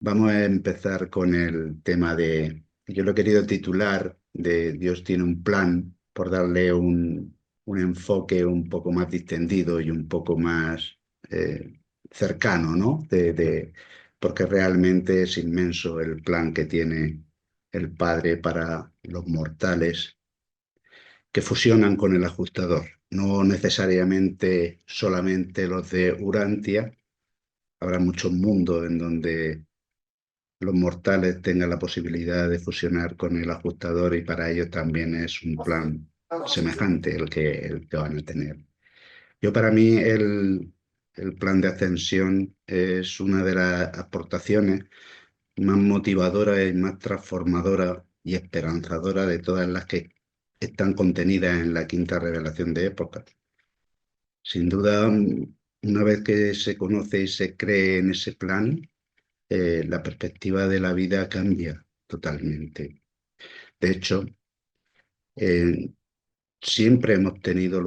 Vamos a empezar con el tema yo lo he querido titular de Dios tiene un plan, por darle un enfoque un poco más distendido y un poco más cercano, ¿no? Porque realmente es inmenso el plan que tiene el Padre para los mortales que fusionan con el ajustador. No necesariamente solamente los de Urantia, habrá muchos mundos en donde los mortales tengan la posibilidad de fusionar con el ajustador y para ellos también es un plan semejante el que van a tener. Para mí el plan de ascensión es una de las aportaciones más motivadoras y más transformadoras y esperanzadoras de todas las que están contenidas en la quinta revelación de Época. Sin duda, una vez que se conoce y se cree en ese plan, la perspectiva de la vida cambia totalmente. De hecho, eh, siempre hemos tenido,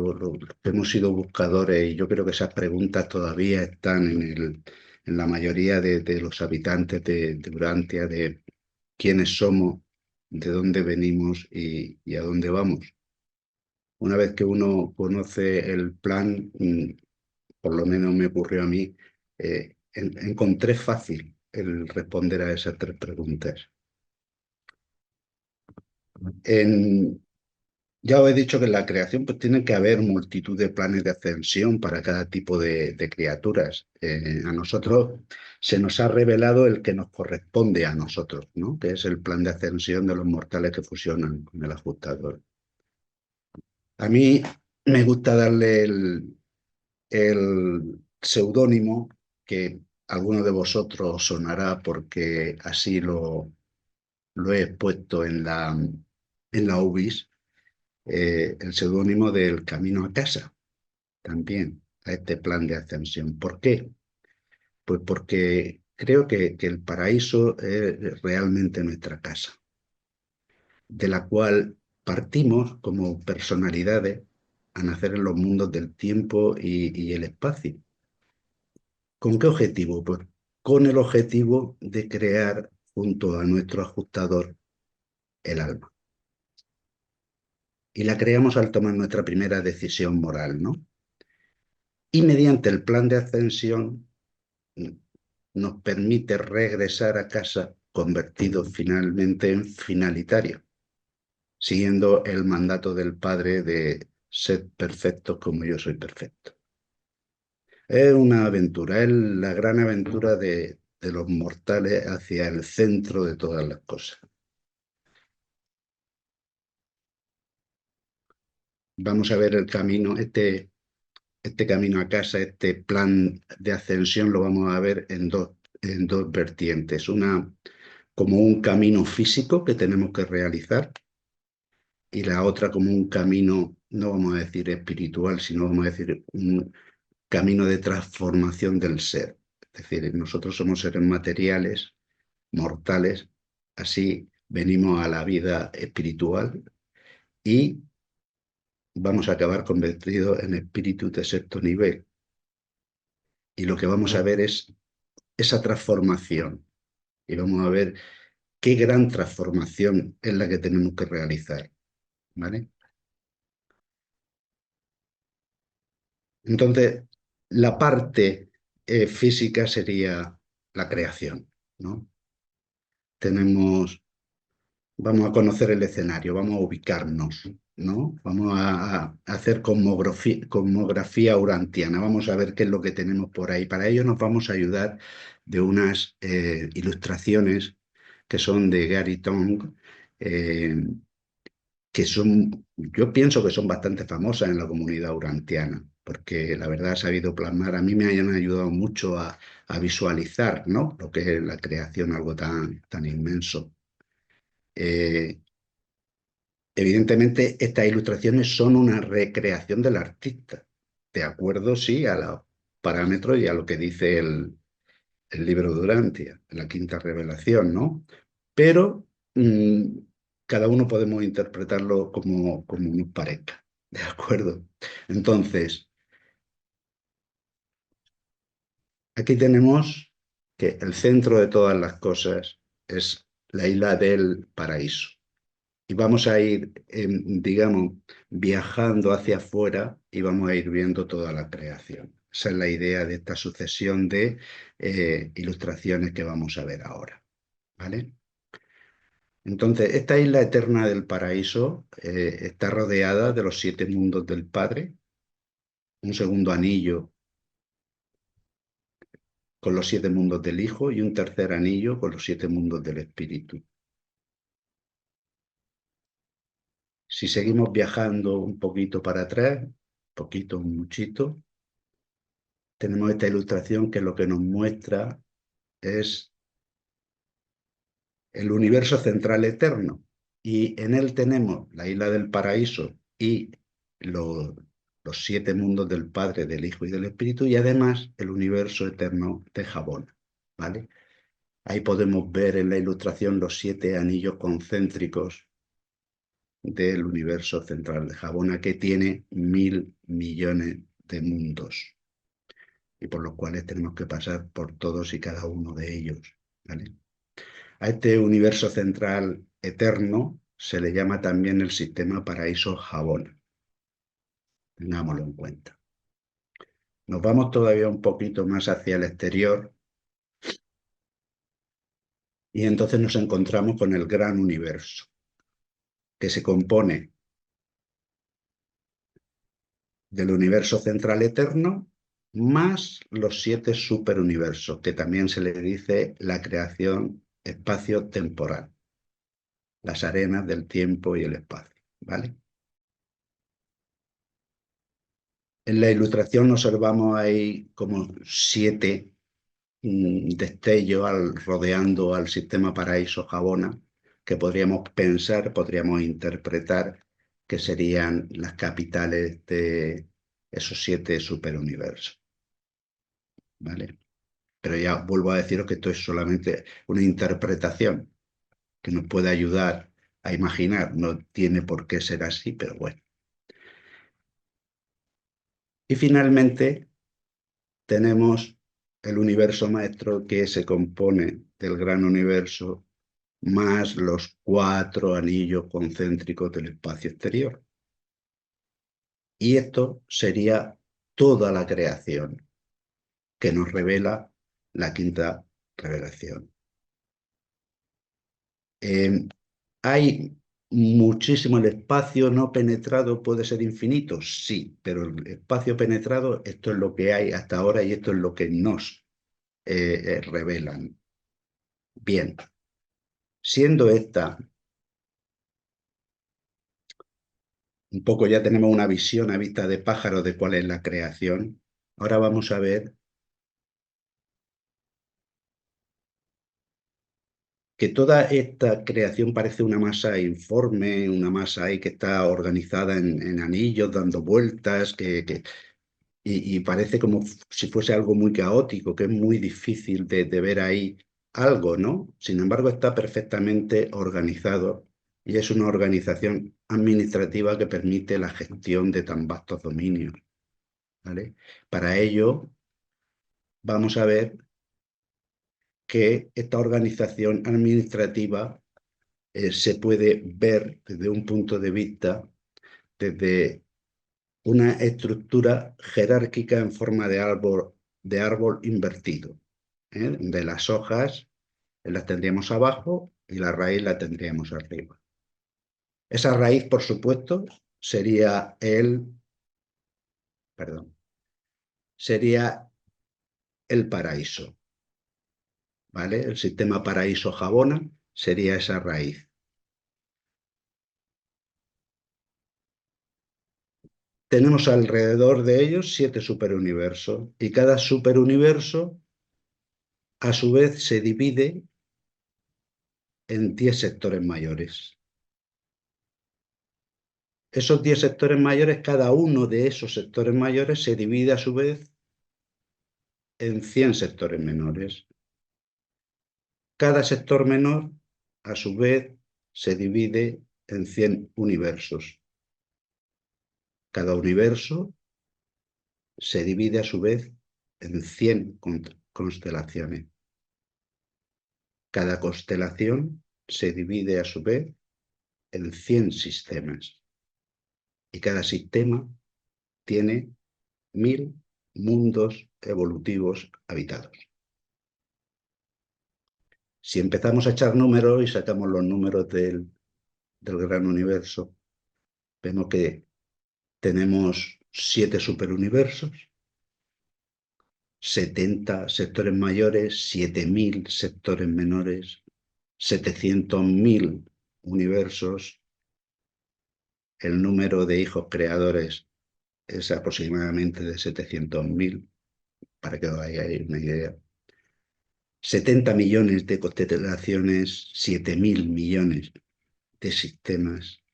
hemos sido buscadores y yo creo que esas preguntas todavía están en la mayoría de los habitantes de Urantia, de quiénes somos, de dónde venimos y a dónde vamos. Una vez que uno conoce el plan, por lo menos me ocurrió a mí, encontré fácil el responder a esas tres preguntas. En, ya os he dicho que en la creación pues tiene que haber multitud de planes de ascensión para cada tipo de criaturas. A nosotros se nos ha revelado el que nos corresponde a nosotros, ¿no? Que es el plan de ascensión de los mortales que fusionan con el ajustador. A mí me gusta darle el seudónimo que a alguno de vosotros sonará porque así lo he puesto en la UBIS, el seudónimo del Camino a Casa, también a este plan de ascensión. ¿Por qué? Pues porque creo que el paraíso es realmente nuestra casa, de la cual partimos como personalidades a nacer en los mundos del tiempo y el espacio. ¿Con qué objetivo? Pues con el objetivo de crear junto a nuestro ajustador el alma. Y la creamos al tomar nuestra primera decisión moral, ¿no? Y mediante el plan de ascensión nos permite regresar a casa convertidos finalmente en finalitario, siguiendo el mandato del Padre de ser perfectos como yo soy perfecto. Es una aventura, es la gran aventura de los mortales hacia el centro de todas las cosas. Vamos a ver el camino, este camino a casa, este plan de ascensión lo vamos a ver en dos vertientes. Una como un camino físico que tenemos que realizar y la otra como un camino, no vamos a decir espiritual, sino vamos a decir un camino de transformación del ser. Es decir, nosotros somos seres materiales, mortales, así venimos a la vida espiritual y vamos a acabar convertidos en espíritus de sexto nivel. Y lo que vamos a ver es esa transformación. Y vamos a ver qué gran transformación es la que tenemos que realizar. ¿Vale? Entonces, la parte física sería la creación, ¿no? Tenemos, vamos a conocer el escenario, vamos a ubicarnos, ¿no? Vamos a hacer cosmografía urantiana, vamos a ver qué es lo que tenemos por ahí. Para ello nos vamos a ayudar de unas ilustraciones que son de Gary Tong, eh, que son, yo pienso que son bastante famosas en la comunidad urantiana, porque la verdad ha sabido plasmar, a mí me hayan ayudado mucho a visualizar, ¿no? Lo que es la creación, algo tan inmenso. Eh, Evidentemente, estas ilustraciones son una recreación del artista, de acuerdo, sí, a los parámetros y a lo que dice el libro de Urantia, la quinta revelación, ¿no? Pero cada uno podemos interpretarlo como nos parezca, ¿de acuerdo? Entonces, aquí tenemos que el centro de todas las cosas es la isla del paraíso. Y vamos a ir, digamos, viajando hacia afuera y vamos a ir viendo toda la creación. Esa es la idea de esta sucesión de ilustraciones que vamos a ver ahora. ¿Vale? Entonces, esta isla eterna del paraíso está rodeada de los 7 mundos del Padre, un segundo anillo con los 7 mundos del Hijo y un tercer anillo con los 7 mundos del Espíritu. Si seguimos viajando un poquito para atrás, poquito, muchito, tenemos esta ilustración que lo que nos muestra es el universo central eterno. Y en él tenemos la isla del paraíso y los 7 mundos del Padre, del Hijo y del Espíritu, y además el universo eterno de Jabón. ¿Vale? Ahí podemos ver en la ilustración los 7 anillos concéntricos del universo central de Jabona, que tiene 1000 millones de mundos y por los cuales tenemos que pasar por todos y cada uno de ellos. ¿Vale? A este universo central eterno se le llama también el sistema paraíso Jabona. Tengámoslo en cuenta. Nos vamos todavía un poquito más hacia el exterior y entonces nos encontramos con el gran universo, que se compone del universo central eterno más los 7 superuniversos, que también se le dice la creación espacio-temporal, las arenas del tiempo y el espacio, ¿vale? En la ilustración observamos ahí como 7 destellos rodeando al sistema paraíso Jabona, que podríamos pensar, podríamos interpretar que serían las capitales de esos 7 superuniversos, ¿vale? Pero ya vuelvo a deciros que esto es solamente una interpretación que nos puede ayudar a imaginar. No tiene por qué ser así, pero bueno. Y finalmente tenemos el universo maestro, que se compone del gran universo más los 4 anillos concéntricos del espacio exterior. Y esto sería toda la creación que nos revela la quinta revelación. Hay muchísimo, el espacio no penetrado puede ser infinito, sí, pero el espacio penetrado, esto es lo que hay hasta ahora y esto es lo que nos revelan. Bien, siendo esta, un poco ya tenemos una visión a vista de pájaro de cuál es la creación, ahora vamos a ver que toda esta creación parece una masa informe, una masa ahí que está organizada en anillos, dando vueltas, y parece como si fuese algo muy caótico, que es muy difícil de ver ahí algo, ¿no? Sin embargo, está perfectamente organizado y es una organización administrativa que permite la gestión de tan vastos dominios, ¿vale? Para ello, vamos a ver que esta organización administrativa se puede ver desde un punto de vista, desde una estructura jerárquica en forma de árbol invertido. De las hojas las tendríamos abajo y la raíz la tendríamos arriba. Esa raíz, por supuesto, sería sería el paraíso, ¿vale? El sistema paraíso-Jabona sería esa raíz. Tenemos alrededor de ellos 7 superuniversos y cada superuniverso a su vez se divide en 10 sectores mayores. Esos 10 sectores mayores, cada uno de esos sectores mayores se divide a su vez en 100 sectores menores. Cada sector menor, a su vez, se divide en 100 universos. Cada universo se divide a su vez en 100 constelaciones. Cada constelación se divide a su vez en 100 sistemas y cada sistema tiene 1000 mundos evolutivos habitados. Si empezamos a echar números y sacamos los números del gran universo, vemos que tenemos 7 superuniversos, 70 sectores mayores, 7000 sectores menores, 700.000 universos. El número de hijos creadores es aproximadamente de 700.000, para que os hagáis una idea. 70 millones de constelaciones, 7.000 millones de sistemas,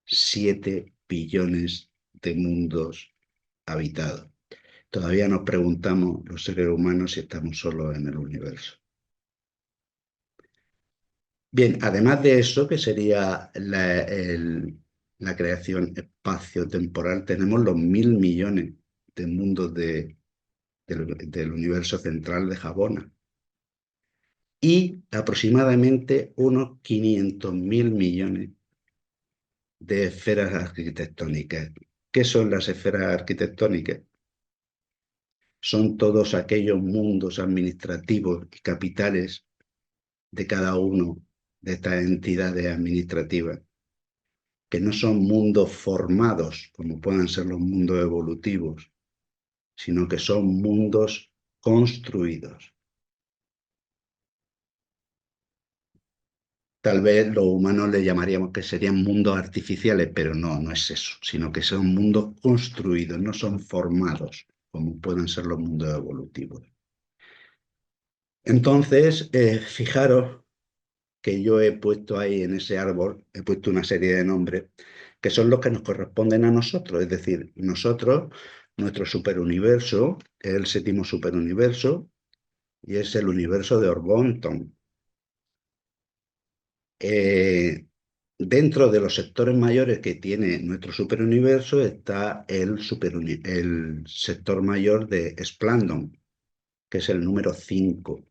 7 billones de mundos habitados. Todavía nos preguntamos los seres humanos si estamos solos en el universo. Bien, además de eso, que sería la creación espacio-temporal, tenemos los 1000 millones de mundos del universo central de Jabona y aproximadamente unos 500.000 millones de esferas arquitectónicas. ¿Qué son las esferas arquitectónicas? Son todos aquellos mundos administrativos y capitales de cada uno de estas entidades administrativas, que no son mundos formados, como puedan ser los mundos evolutivos, sino que son mundos construidos. Tal vez los humanos le llamaríamos que serían mundos artificiales, pero no, no es eso, sino que son mundos construidos, no son formados, como pueden ser los mundos evolutivos. Entonces, fijaros que yo he puesto ahí en ese árbol, he puesto una serie de nombres que son los que nos corresponden a nosotros, es decir, nosotros, nuestro superuniverso, es el séptimo superuniverso y es el universo de Orbonton. Dentro de los sectores mayores que tiene nuestro superuniverso está el sector mayor de Splandon, que es el número 5.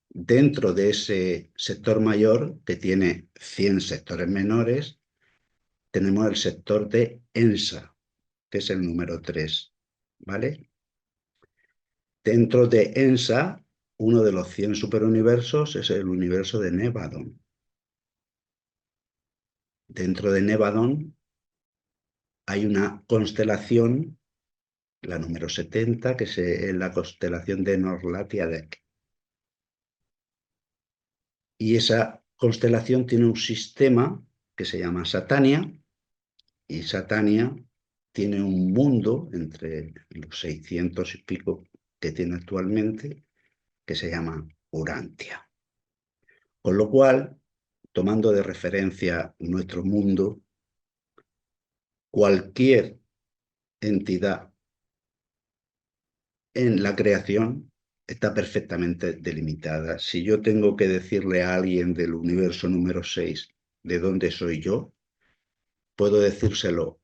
Dentro de ese sector mayor, que tiene 100 sectores menores, tenemos el sector de ENSA, que es el número 3, ¿vale? Dentro de ENSA, uno de los 100 superuniversos es el universo de Nevadon. Dentro de Nevadon hay una constelación, la número 70, que es la constelación de Norlatiadec. Y esa constelación tiene un sistema que se llama Satania, y Satania tiene un mundo entre los 600 y pico que tiene actualmente, que se llama Urantia. Con lo cual, tomando de referencia nuestro mundo, cualquier entidad en la creación está perfectamente delimitada. Si yo tengo que decirle a alguien del universo número 6 de dónde soy yo, puedo decírselo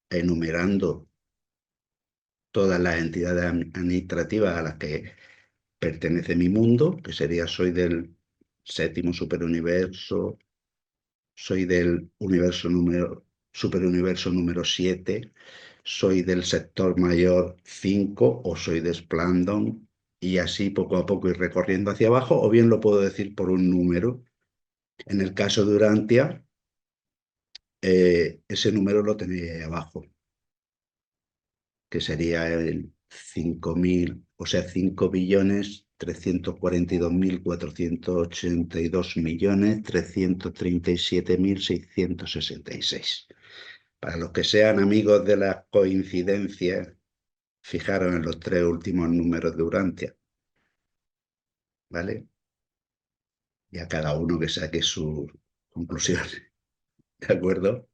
enumerando todas las entidades administrativas a las que pertenece mi mundo, que sería soy del séptimo superuniverso, soy del superuniverso número 7, soy del sector mayor 5 o soy de Splandon, y así poco a poco ir recorriendo hacia abajo, o bien lo puedo decir por un número. En el caso de Urantia, ese número lo tenéis ahí abajo, que sería el 5.000, o sea, 5.342.482.337.666. Para los que sean amigos de las coincidencias, fijaros en los 3 últimos números de Urantia, ¿vale? Y a cada uno que saque sus conclusiones, ¿de acuerdo?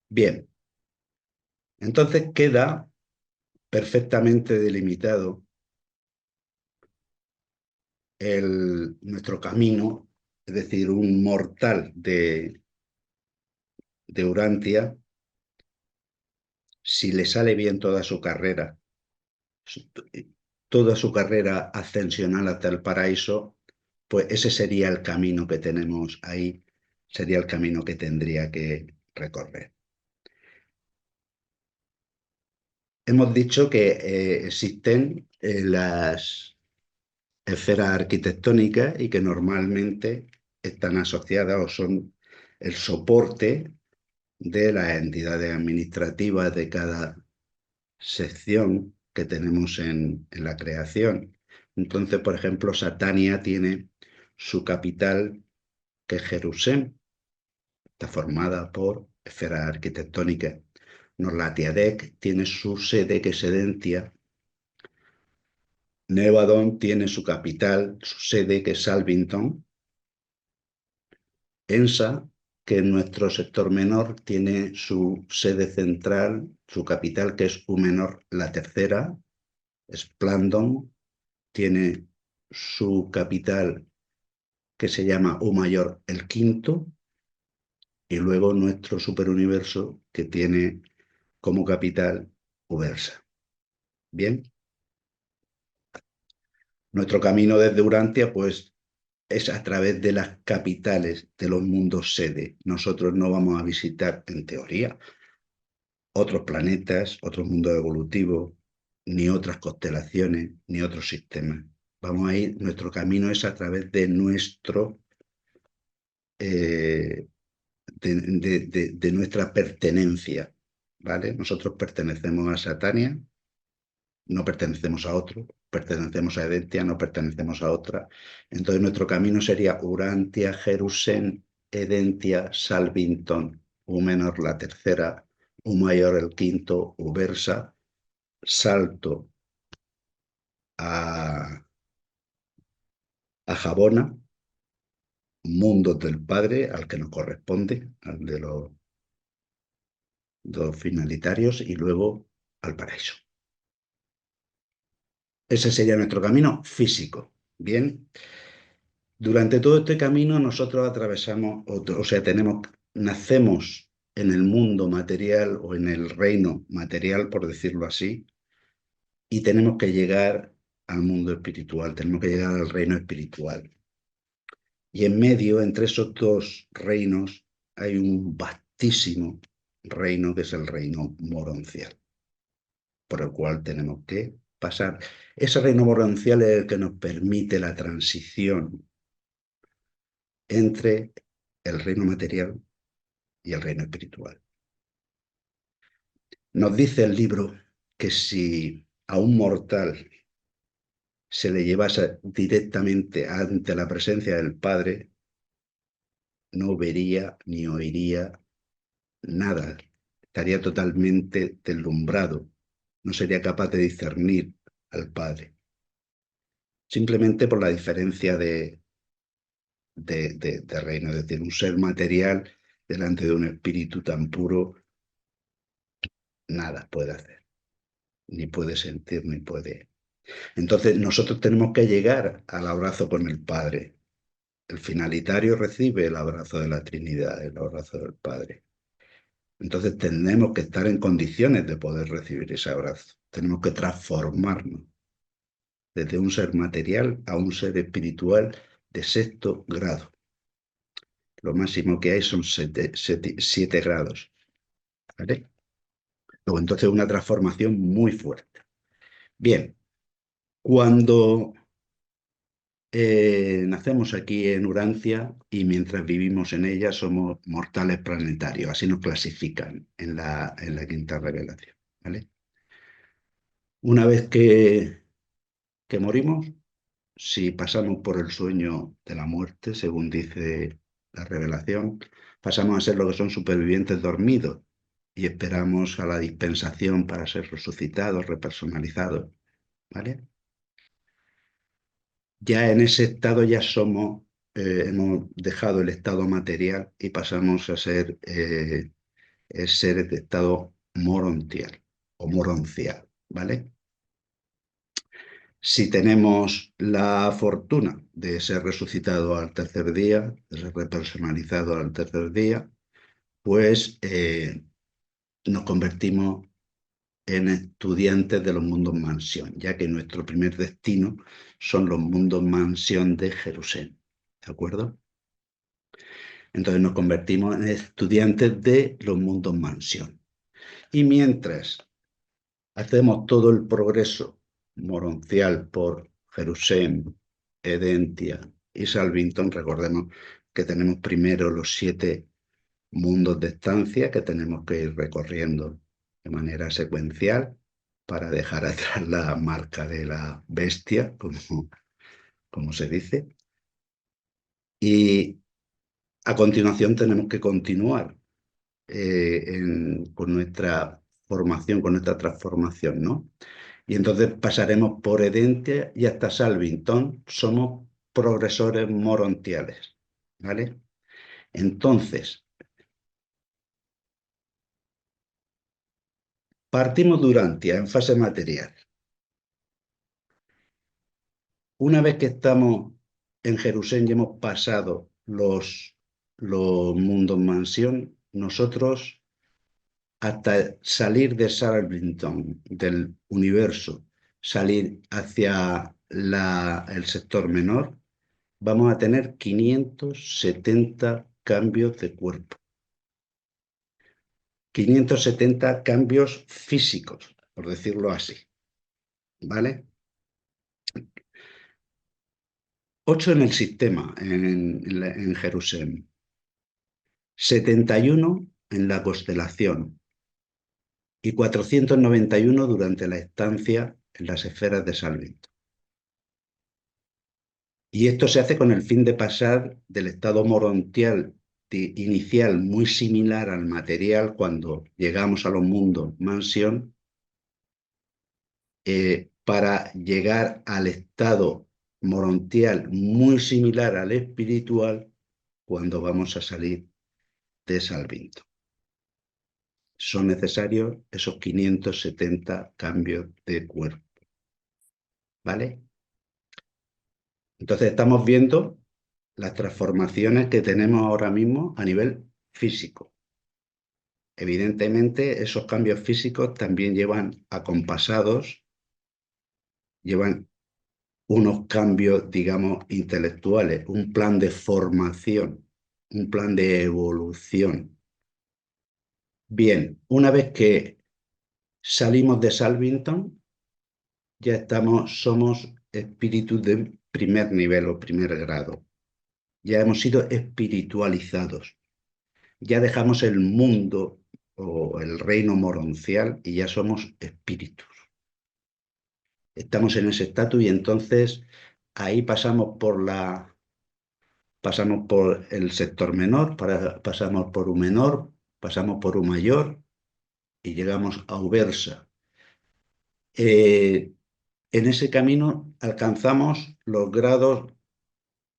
Bien, entonces queda perfectamente delimitado nuestro camino, es decir, un mortal de Urantia, si le sale bien toda su carrera toda su carrera ascensional hasta el paraíso, pues ese sería el camino que tenemos ahí, sería el camino que tendría que recorrer. Hemos dicho que existen las esferas arquitectónicas y que normalmente están asociadas o son el soporte de las entidades administrativas de cada sección que tenemos en la creación. Entonces, por ejemplo, Satania tiene su capital, que es Jerusalén, está formada por esferas arquitectónicas. Norlatiadec tiene su sede, que es Sedentia. Nevadón tiene su capital, su sede, que es Salvington. Ensa, que en nuestro sector menor tiene su sede central, su capital, que es U menor, la tercera. Splandon tiene su capital, que se llama U mayor, el quinto. Y luego nuestro superuniverso, que tiene como capital Ubersa. Bien, nuestro camino desde Urantia, pues, es a través de las capitales de los mundos sede. Nosotros no vamos a visitar, en teoría, otros planetas, otros mundos evolutivos, ni otras constelaciones, ni otros sistemas. Vamos a ir, nuestro camino es a través de eh, de nuestra pertenencia, ¿vale? Nosotros pertenecemos a Satania, no pertenecemos a otro, pertenecemos a Edentia, no pertenecemos a otra. Entonces nuestro camino sería Urantia, Jerusalén, Edentia, Salvington, U menor la tercera, U mayor el quinto, Ubersa, salto a Jabona, mundos del Padre, al que nos corresponde, al de los dos finalitarios, y luego al paraíso. Ese sería nuestro camino físico. Bien, durante todo este camino nosotros atravesamos, o sea, nacemos en el mundo material o en el reino material, por decirlo así, y tenemos que llegar al mundo espiritual, tenemos que llegar al reino espiritual. Y en medio, entre esos dos reinos, hay un vastísimo reino, que es el reino moroncial, por el cual tenemos que pasar. Ese reino moroncial es el que nos permite la transición entre el reino material y el reino espiritual. Nos dice el libro que si a un mortal se le llevase directamente ante la presencia del Padre, no vería ni oiría nada, estaría totalmente deslumbrado, no sería capaz de discernir al Padre, simplemente por la diferencia de reino, es decir, un ser material delante de un espíritu tan puro, nada puede hacer, ni puede sentir, ni puede. Entonces nosotros tenemos que llegar al abrazo con el Padre. El finalitario recibe el abrazo de la Trinidad, el abrazo del Padre. Entonces tenemos que estar en condiciones de poder recibir ese abrazo. Tenemos que transformarnos desde un ser material a un ser espiritual de sexto grado. Lo máximo que hay son 7 grados. ¿Vale? Luego entonces una transformación muy fuerte. Bien, cuando nacemos aquí en Urancia y mientras vivimos en ella somos mortales planetarios, así nos clasifican en la quinta revelación. ¿Vale? Una vez que morimos, si pasamos por el sueño de la muerte, según dice la revelación, pasamos a ser lo que son supervivientes dormidos y esperamos a la dispensación para ser resucitados, repersonalizados. ¿Vale? Ya en ese estado ya hemos dejado el estado material y pasamos a ser seres de estado morontial o moroncial, ¿vale? Si tenemos la fortuna de ser resucitado al tercer día, de ser repersonalizado al tercer día, pues nos convertimos en estudiantes de los mundos mansión, ya que nuestro primer destino son los mundos mansión de Jerusalén. ¿De acuerdo? Entonces nos convertimos en estudiantes de los mundos mansión. Y mientras hacemos todo el progreso moroncial por Jerusalén, Edentia y Salvington, recordemos que tenemos primero los 7 mundos de estancia que tenemos que ir recorriendo de manera secuencial para dejar atrás la marca de la bestia, como se dice. Y a continuación tenemos que continuar con nuestra formación, con nuestra transformación, ¿no? Y entonces pasaremos por Edentia y hasta Salvington. Somos progresores morontiales, ¿vale? Entonces, partimos de Urantia en fase material. Una vez que estamos en Jerusalén y hemos pasado los mundos mansión, nosotros hasta salir de Salvington, del universo, salir hacia el sector menor, vamos a tener 570 cambios de cuerpo. 570 cambios físicos, por decirlo así. ¿Vale? 8 en el sistema, en Jerusalén. 71 en la constelación y 491 durante la estancia en las esferas de Salvington. Y esto se hace con el fin de pasar del estado morontial inicial muy similar al material cuando llegamos a los mundos mansión, para llegar al estado morontial muy similar al espiritual cuando vamos a salir de Salvington. Son necesarios esos 570 cambios de cuerpo. ¿Vale? Entonces estamos viendo las transformaciones que tenemos ahora mismo a nivel físico. Evidentemente, esos cambios físicos también llevan acompasados, llevan unos cambios, digamos, intelectuales, un plan de formación, un plan de evolución. Bien, una vez que salimos de Salvington, ya somos espíritus de primer nivel o primer grado. Ya hemos sido espiritualizados. Ya dejamos el mundo o el reino moroncial y ya somos espíritus. Estamos en ese estatus y entonces ahí pasamos por el sector menor, pasamos por un menor, pasamos por un mayor y llegamos a Ubersa. En ese camino alcanzamos los grados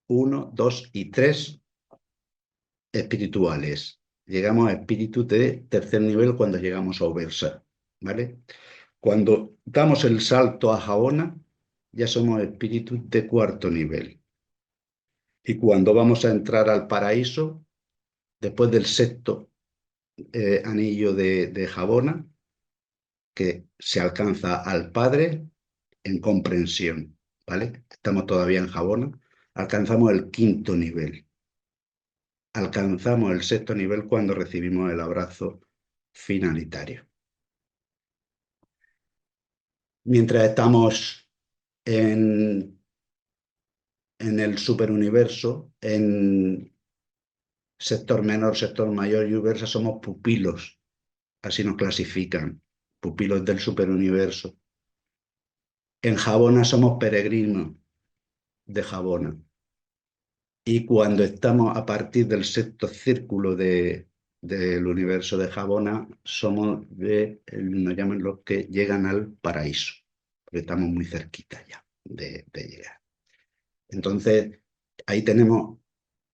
1, 2 y 3 espirituales. Llegamos a espíritus de tercer nivel cuando llegamos a Ubersa, ¿vale? Cuando damos el salto a Jabona, ya somos espíritus de cuarto nivel. Y cuando vamos a entrar al paraíso, después del sexto anillo de Jabona, que se alcanza al Padre en comprensión, ¿vale? Estamos todavía en Jabona, alcanzamos el quinto nivel. Alcanzamos el sexto nivel cuando recibimos el abrazo finalitario. Mientras estamos en el superuniverso, en sector menor, sector mayor y universo, somos pupilos, así nos clasifican, pupilos del superuniverso. En Jabona somos peregrinos de Jabona. Y cuando estamos a partir del sexto círculo del universo de Jabona, somos nos llaman los que llegan al paraíso, porque estamos muy cerquita ya de llegar. Entonces, ahí tenemos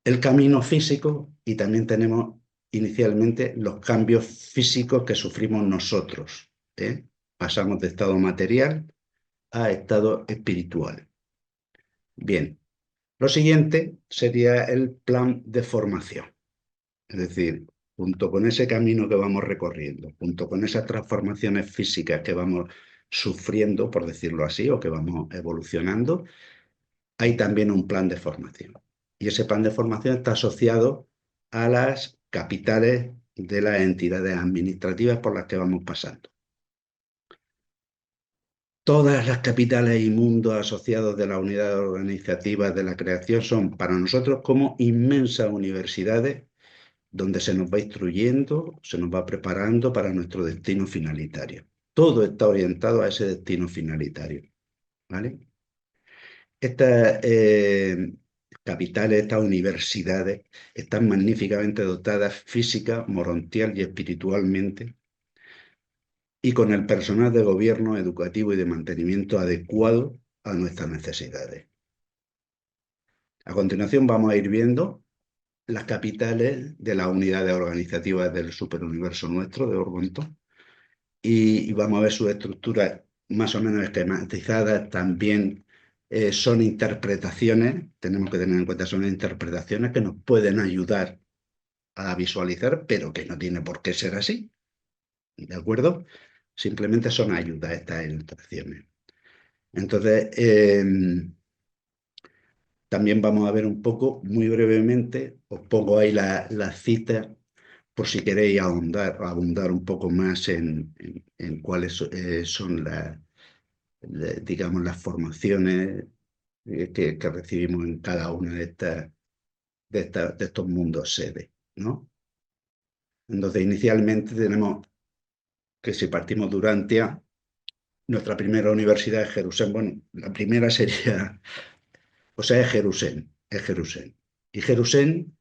el camino físico y también tenemos inicialmente los cambios físicos que sufrimos nosotros. Pasamos de estado material a estado espiritual. Bien, lo siguiente sería el plan de formación. Es decir, junto con ese camino que vamos recorriendo, junto con esas transformaciones físicas que vamos sufriendo, por decirlo así, o que vamos evolucionando, hay también un plan de formación. Y ese plan de formación está asociado a las capitales de las entidades administrativas por las que vamos pasando. Todas las capitales y mundos asociados de las unidades organizativas de la creación son para nosotros como inmensas universidades donde se nos va instruyendo, se nos va preparando para nuestro destino finalitario. Todo está orientado a ese destino finalitario, ¿vale? Estas capitales, estas universidades, están magníficamente dotadas física, morontial y espiritualmente, y con el personal de gobierno, educativo y de mantenimiento adecuado a nuestras necesidades. A continuación vamos a ir viendo las capitales de las unidades organizativas del superuniverso nuestro, de Orgonto, y vamos a ver sus estructuras más o menos esquematizadas. También son interpretaciones, tenemos que tener en cuenta, son interpretaciones que nos pueden ayudar a visualizar, pero que no tiene por qué ser así, ¿de acuerdo? Simplemente son ayudas estas ilustraciones. Entonces, también vamos a ver un poco, muy brevemente, os pongo ahí las citas por si queréis abundar un poco más en cuáles son digamos, las formaciones que recibimos en cada una de estos mundos sede, ¿no? Entonces, inicialmente tenemos que si partimos de Urantia, nuestra primera universidad es Jerusalén. Bueno, la primera sería, o sea, es Jerusalén, es Jerusalén. Y Jerusalén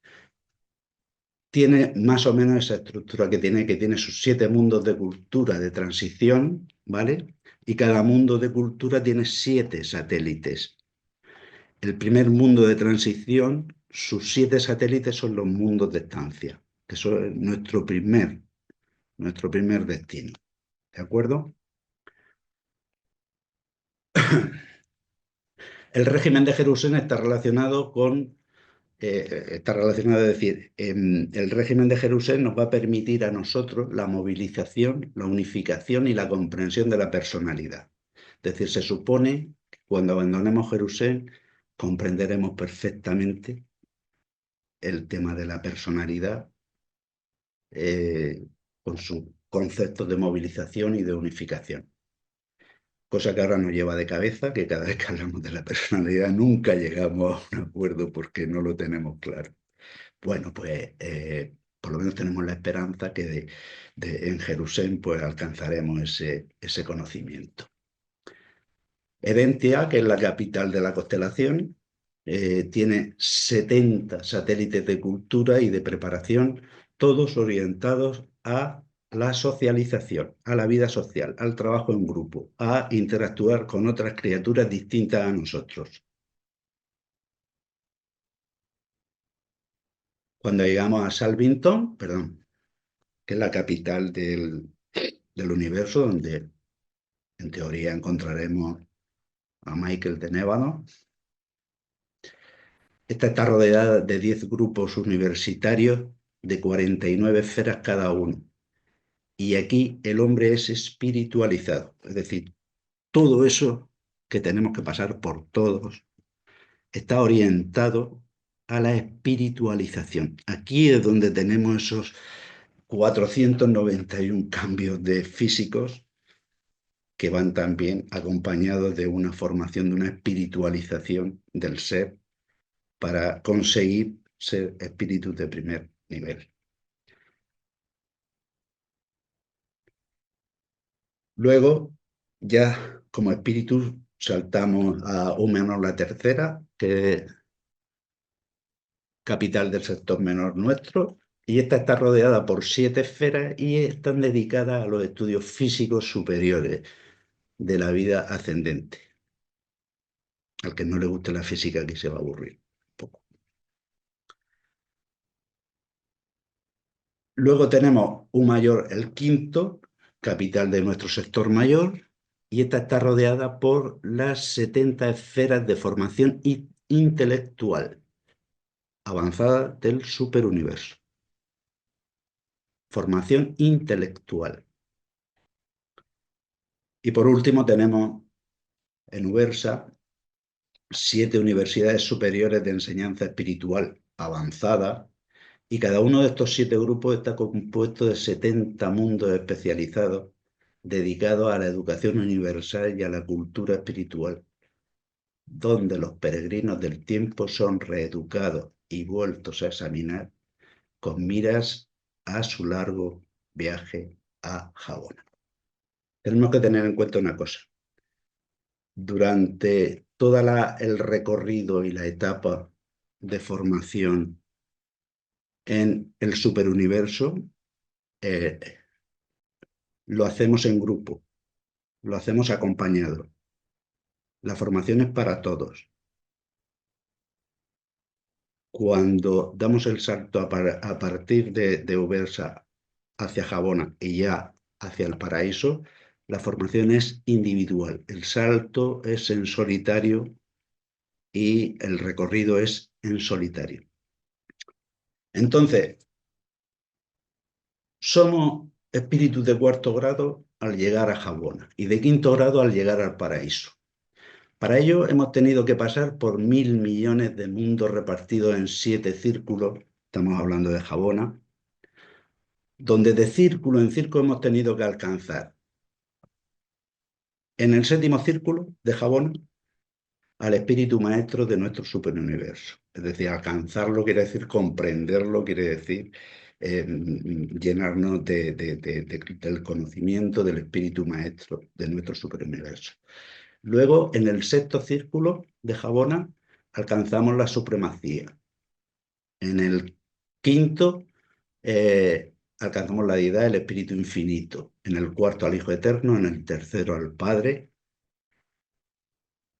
tiene más o menos esa estructura que tiene sus 7 mundos de cultura de transición, ¿vale? Y cada mundo de cultura tiene 7 satélites. El primer mundo de transición, sus 7 satélites son los mundos de estancia, que son nuestro primer destino. ¿De acuerdo? El régimen de Jerusalén está relacionado, es decir, el régimen de Jerusalén nos va a permitir a nosotros la movilización, la unificación y la comprensión de la personalidad. Es decir, se supone que cuando abandonemos Jerusalén comprenderemos perfectamente el tema de la personalidad eh, con sus conceptos de movilización y de unificación. Cosa que ahora nos lleva de cabeza, que cada vez que hablamos de la personalidad nunca llegamos a un acuerdo porque no lo tenemos claro. Bueno, pues por lo menos tenemos la esperanza que en Jerusalén pues alcanzaremos ese conocimiento. Herentia, que es la capital de la constelación, tiene 70 satélites de cultura y de preparación, todos orientados a la socialización, a la vida social, al trabajo en grupo, a interactuar con otras criaturas distintas a nosotros. Cuando llegamos a Salvington, perdón, que es la capital del universo, donde en teoría encontraremos a Michael de Nébano. Esta está rodeada de 10 grupos universitarios de 49 esferas cada uno. Y aquí el hombre es espiritualizado, es decir, todo eso que tenemos que pasar por todos está orientado a la espiritualización. Aquí es donde tenemos esos 491 cambios de físicos que van también acompañados de una formación, de una espiritualización del ser para conseguir ser espíritus de primer nivel. Luego, ya como espíritus, saltamos a Úmenor la tercera, que es capital del sector menor nuestro, y esta está rodeada por 7 esferas y están dedicadas a los estudios físicos superiores de la vida ascendente. Al que no le guste la física aquí se va a aburrir un poco. Luego tenemos Mayor el quinto, capital de nuestro sector mayor, y esta está rodeada por las 70 esferas de formación intelectual avanzada del superuniverso. formación intelectual. Y por último tenemos en Ubersa 7 universidades superiores de enseñanza espiritual avanzada, y cada uno de estos 7 grupos está compuesto de 70 mundos especializados dedicados a la educación universal y a la cultura espiritual, donde los peregrinos del tiempo son reeducados y vueltos a examinar con miras a su largo viaje a Jabona. Tenemos que tener en cuenta una cosa. Durante todo el recorrido y la etapa de formación en el superuniverso, eh, lo hacemos en grupo, lo hacemos acompañado. La formación es para todos. Cuando damos el salto a partir de Ubersa hacia Jabona y ya hacia el paraíso, la formación es individual. El salto es en solitario y el recorrido es en solitario. Entonces, somos espíritus de cuarto grado al llegar a Jabona y de quinto grado al llegar al paraíso. Para ello hemos tenido que pasar por 1000 millones de mundos repartidos en 7 círculos, estamos hablando de Jabona, donde de círculo en círculo hemos tenido que alcanzar en el 7º círculo de Jabona al espíritu maestro de nuestro superuniverso. Es decir, alcanzarlo quiere decir comprenderlo, quiere decir llenarnos del conocimiento del espíritu maestro de nuestro superuniverso. Luego, en el 6º círculo de Jabona, alcanzamos la supremacía. En el 5º, alcanzamos la deidad, el espíritu infinito. En el 4º, al Hijo Eterno. En el 3º, al Padre.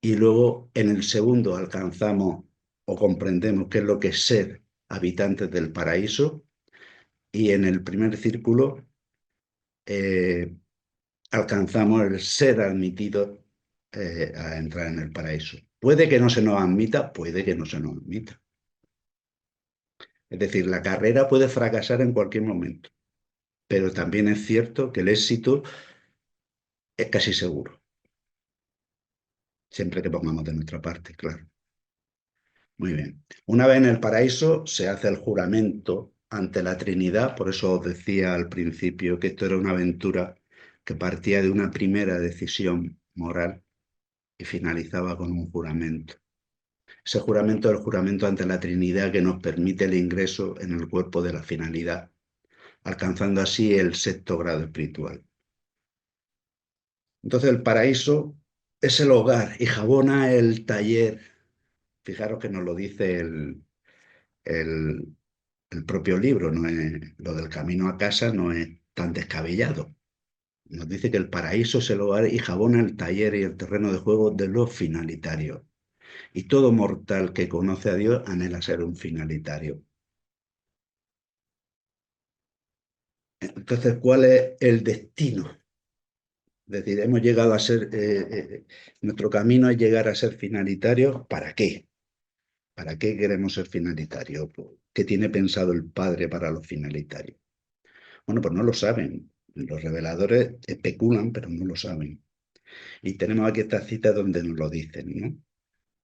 Y luego, en el 2º, alcanzamos o comprendemos qué es lo que es ser habitantes del paraíso. Y en el primer círculo, alcanzamos el ser admitido a entrar en el paraíso. Puede que no se nos admita, puede que no se nos admita. Es decir, la carrera puede fracasar en cualquier momento, pero también es cierto que el éxito es casi seguro, siempre que pongamos de nuestra parte, claro. Muy bien. Una vez en el paraíso se hace el juramento ante la Trinidad, por eso os decía al principio que esto era una aventura que partía de una primera decisión moral y finalizaba con un juramento. Ese juramento es el juramento ante la Trinidad que nos permite el ingreso en el cuerpo de la finalidad, alcanzando así el 6º grado espiritual. Entonces el paraíso es el hogar y Jabona el taller. Fijaros que nos lo dice el, el propio libro, no es, lo del camino a casa no es tan descabellado. Nos dice que el paraíso es el hogar y Jabona el taller y el terreno de juego de los finalitarios. Y todo mortal que conoce a Dios anhela ser un finalitario. Entonces, ¿cuál es el destino? Es decir, hemos llegado a ser, nuestro camino es llegar a ser finalitarios. ¿Para qué? ¿Para qué queremos ser finalitarios? ¿Qué tiene pensado el Padre para los finalitarios? Bueno, pues no lo saben. Los reveladores especulan, pero no lo saben. Y tenemos aquí esta cita donde nos lo dicen, ¿no?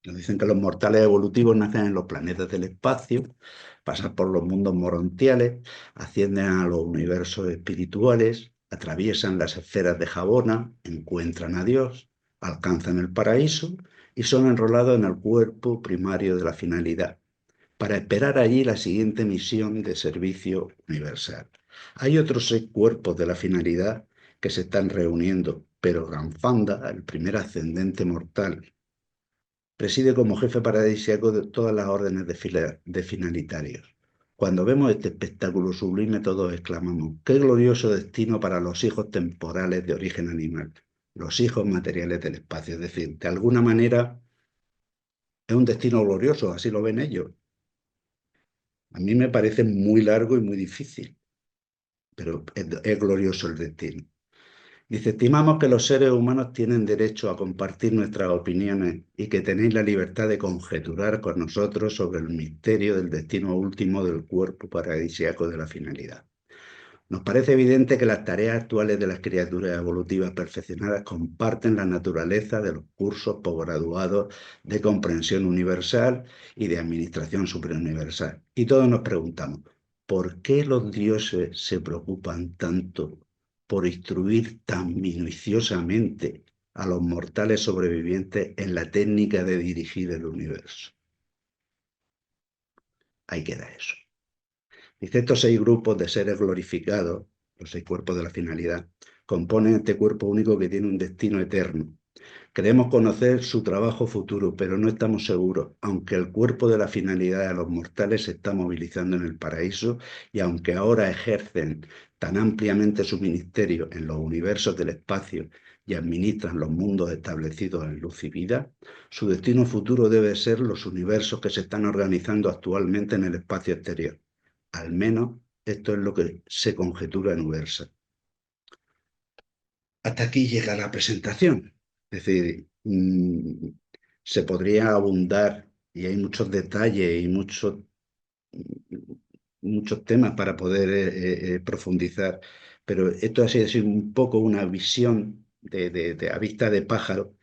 Nos dicen que los mortales evolutivos nacen en los planetas del espacio, pasan por los mundos morontiales, ascienden a los universos espirituales, atraviesan las esferas de Jabona, encuentran a Dios, alcanzan el paraíso y son enrolados en el cuerpo primario de la finalidad, para esperar allí la siguiente misión de servicio universal. Hay otros 6 cuerpos de la finalidad que se están reuniendo, pero Ganfanda, el primer ascendente mortal, preside como jefe paradisíaco de todas las órdenes de finalitarios. Cuando vemos este espectáculo sublime, todos exclamamos: ¡qué glorioso destino para los hijos temporales de origen animal! Los hijos materiales del espacio. Es decir, de alguna manera es un destino glorioso, así lo ven ellos. A mí me parece muy largo y muy difícil, pero es glorioso el destino. Dice: estimamos que los seres humanos tienen derecho a compartir nuestras opiniones y que tenéis la libertad de conjeturar con nosotros sobre el misterio del destino último del cuerpo paradisíaco de la finalidad. Nos parece evidente que las tareas actuales de las criaturas evolutivas perfeccionadas comparten la naturaleza de los cursos posgraduados de comprensión universal y de administración superuniversal. Y todos nos preguntamos, ¿por qué los dioses se preocupan tanto por instruir tan minuciosamente a los mortales sobrevivientes en la técnica de dirigir el universo? Ahí queda eso. Dice, estos 6 grupos de seres glorificados, los 6 cuerpos de la finalidad, componen este cuerpo único que tiene un destino eterno. Creemos conocer su trabajo futuro, pero no estamos seguros, aunque el cuerpo de la finalidad de los mortales se está movilizando en el paraíso y aunque ahora ejercen tan ampliamente su ministerio en los universos del espacio y administran los mundos establecidos en luz y vida, su destino futuro debe ser los universos que se están organizando actualmente en el espacio exterior. Al menos esto es lo que se conjetura en Ubersa. Hasta aquí llega la presentación. Es decir, se podría abundar y hay muchos detalles y muchos temas para poder profundizar, pero esto ha sido un poco una visión a vista de pájaro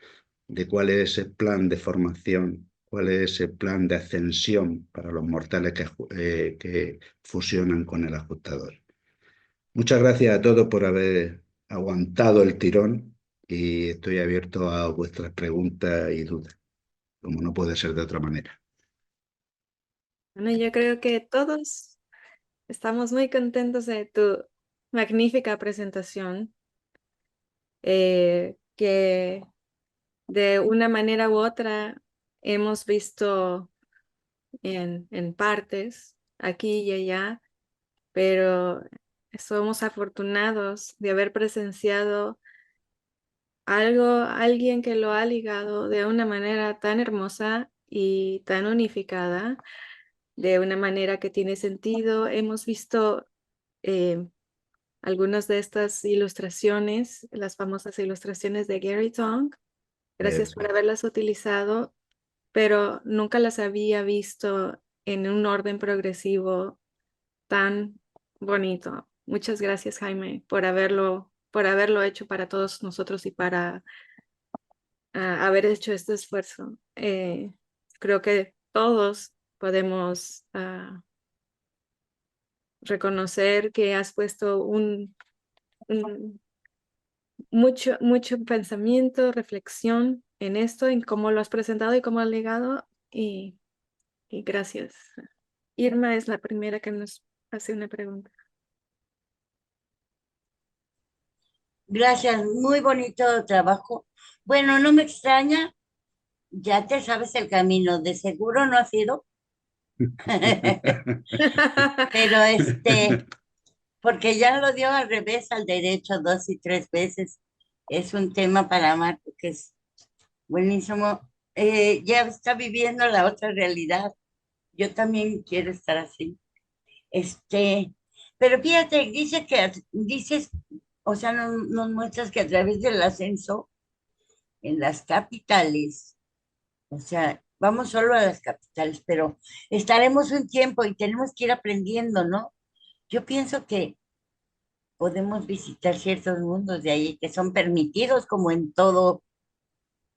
de cuál es el plan de formación, cuál es el plan de ascensión para los mortales que fusionan con el ajustador. Muchas gracias a todos por haber aguantado el tirón y estoy abierto a vuestras preguntas y dudas, como no puede ser de otra manera. Bueno, yo creo que todos estamos muy contentos de tu magnífica presentación, que de una manera u otra hemos visto en partes, aquí y allá, pero somos afortunados de haber presenciado alguien que lo ha ligado de una manera tan hermosa y tan unificada, de una manera que tiene sentido. Hemos visto algunas de estas ilustraciones, las famosas ilustraciones de Gary Tong. Gracias por haberlas utilizado, pero nunca las había visto en un orden progresivo tan bonito. Muchas gracias, Jaime, por haberlo hecho para todos nosotros y para haber hecho este esfuerzo. Creo que todos podemos reconocer que has puesto mucho pensamiento, reflexión en esto, en cómo lo has presentado y cómo has legado, y gracias. Irma es la primera que nos hace una pregunta. Gracias, muy bonito trabajo. Bueno, no me extraña, ya te sabes el camino, de seguro no has ido, pero porque ya lo dio al revés, al derecho 2 y 3 veces. Es un tema para Marco que es buenísimo. Ya está viviendo la otra realidad. Yo también quiero estar así. Este, pero fíjate, dices, o sea, nos muestras que a través del ascenso en las capitales, o sea, vamos solo a las capitales, pero estaremos un tiempo y tenemos que ir aprendiendo, ¿no? Yo pienso que podemos visitar ciertos mundos de ahí que son permitidos como en todo,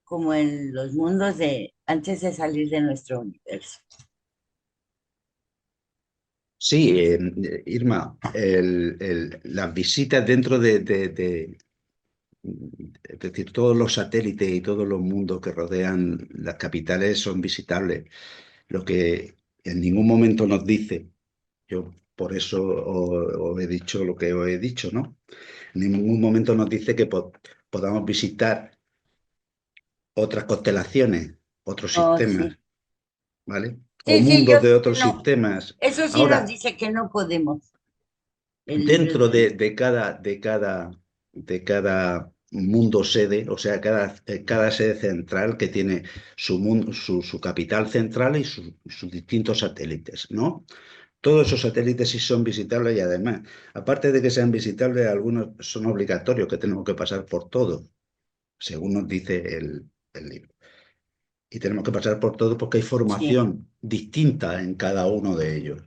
como en los mundos de antes de salir de nuestro universo. Sí, Irma, las visitas dentro es decir, todos los satélites y todos los mundos que rodean las capitales son visitables. Lo que en ningún momento nos dice, yo por eso os he dicho lo que os he dicho, ¿no? En ningún momento nos dice que podamos visitar otras constelaciones, otros Oh, sistemas, sí. ¿vale? O Sí, sí, yo mundos de sé que otros no. sistemas. Eso sí nos Ahora, dice que no podemos. El libro dentro de... de cada mundo sede, o sea, cada sede central que tiene su capital central y sus distintos satélites, ¿no? Todos esos satélites sí son visitables y además, aparte de que sean visitables, algunos son obligatorios, que tenemos que pasar por todo, según nos dice el libro. Y tenemos que pasar por todo porque hay Sí, formación distinta en cada uno de ellos,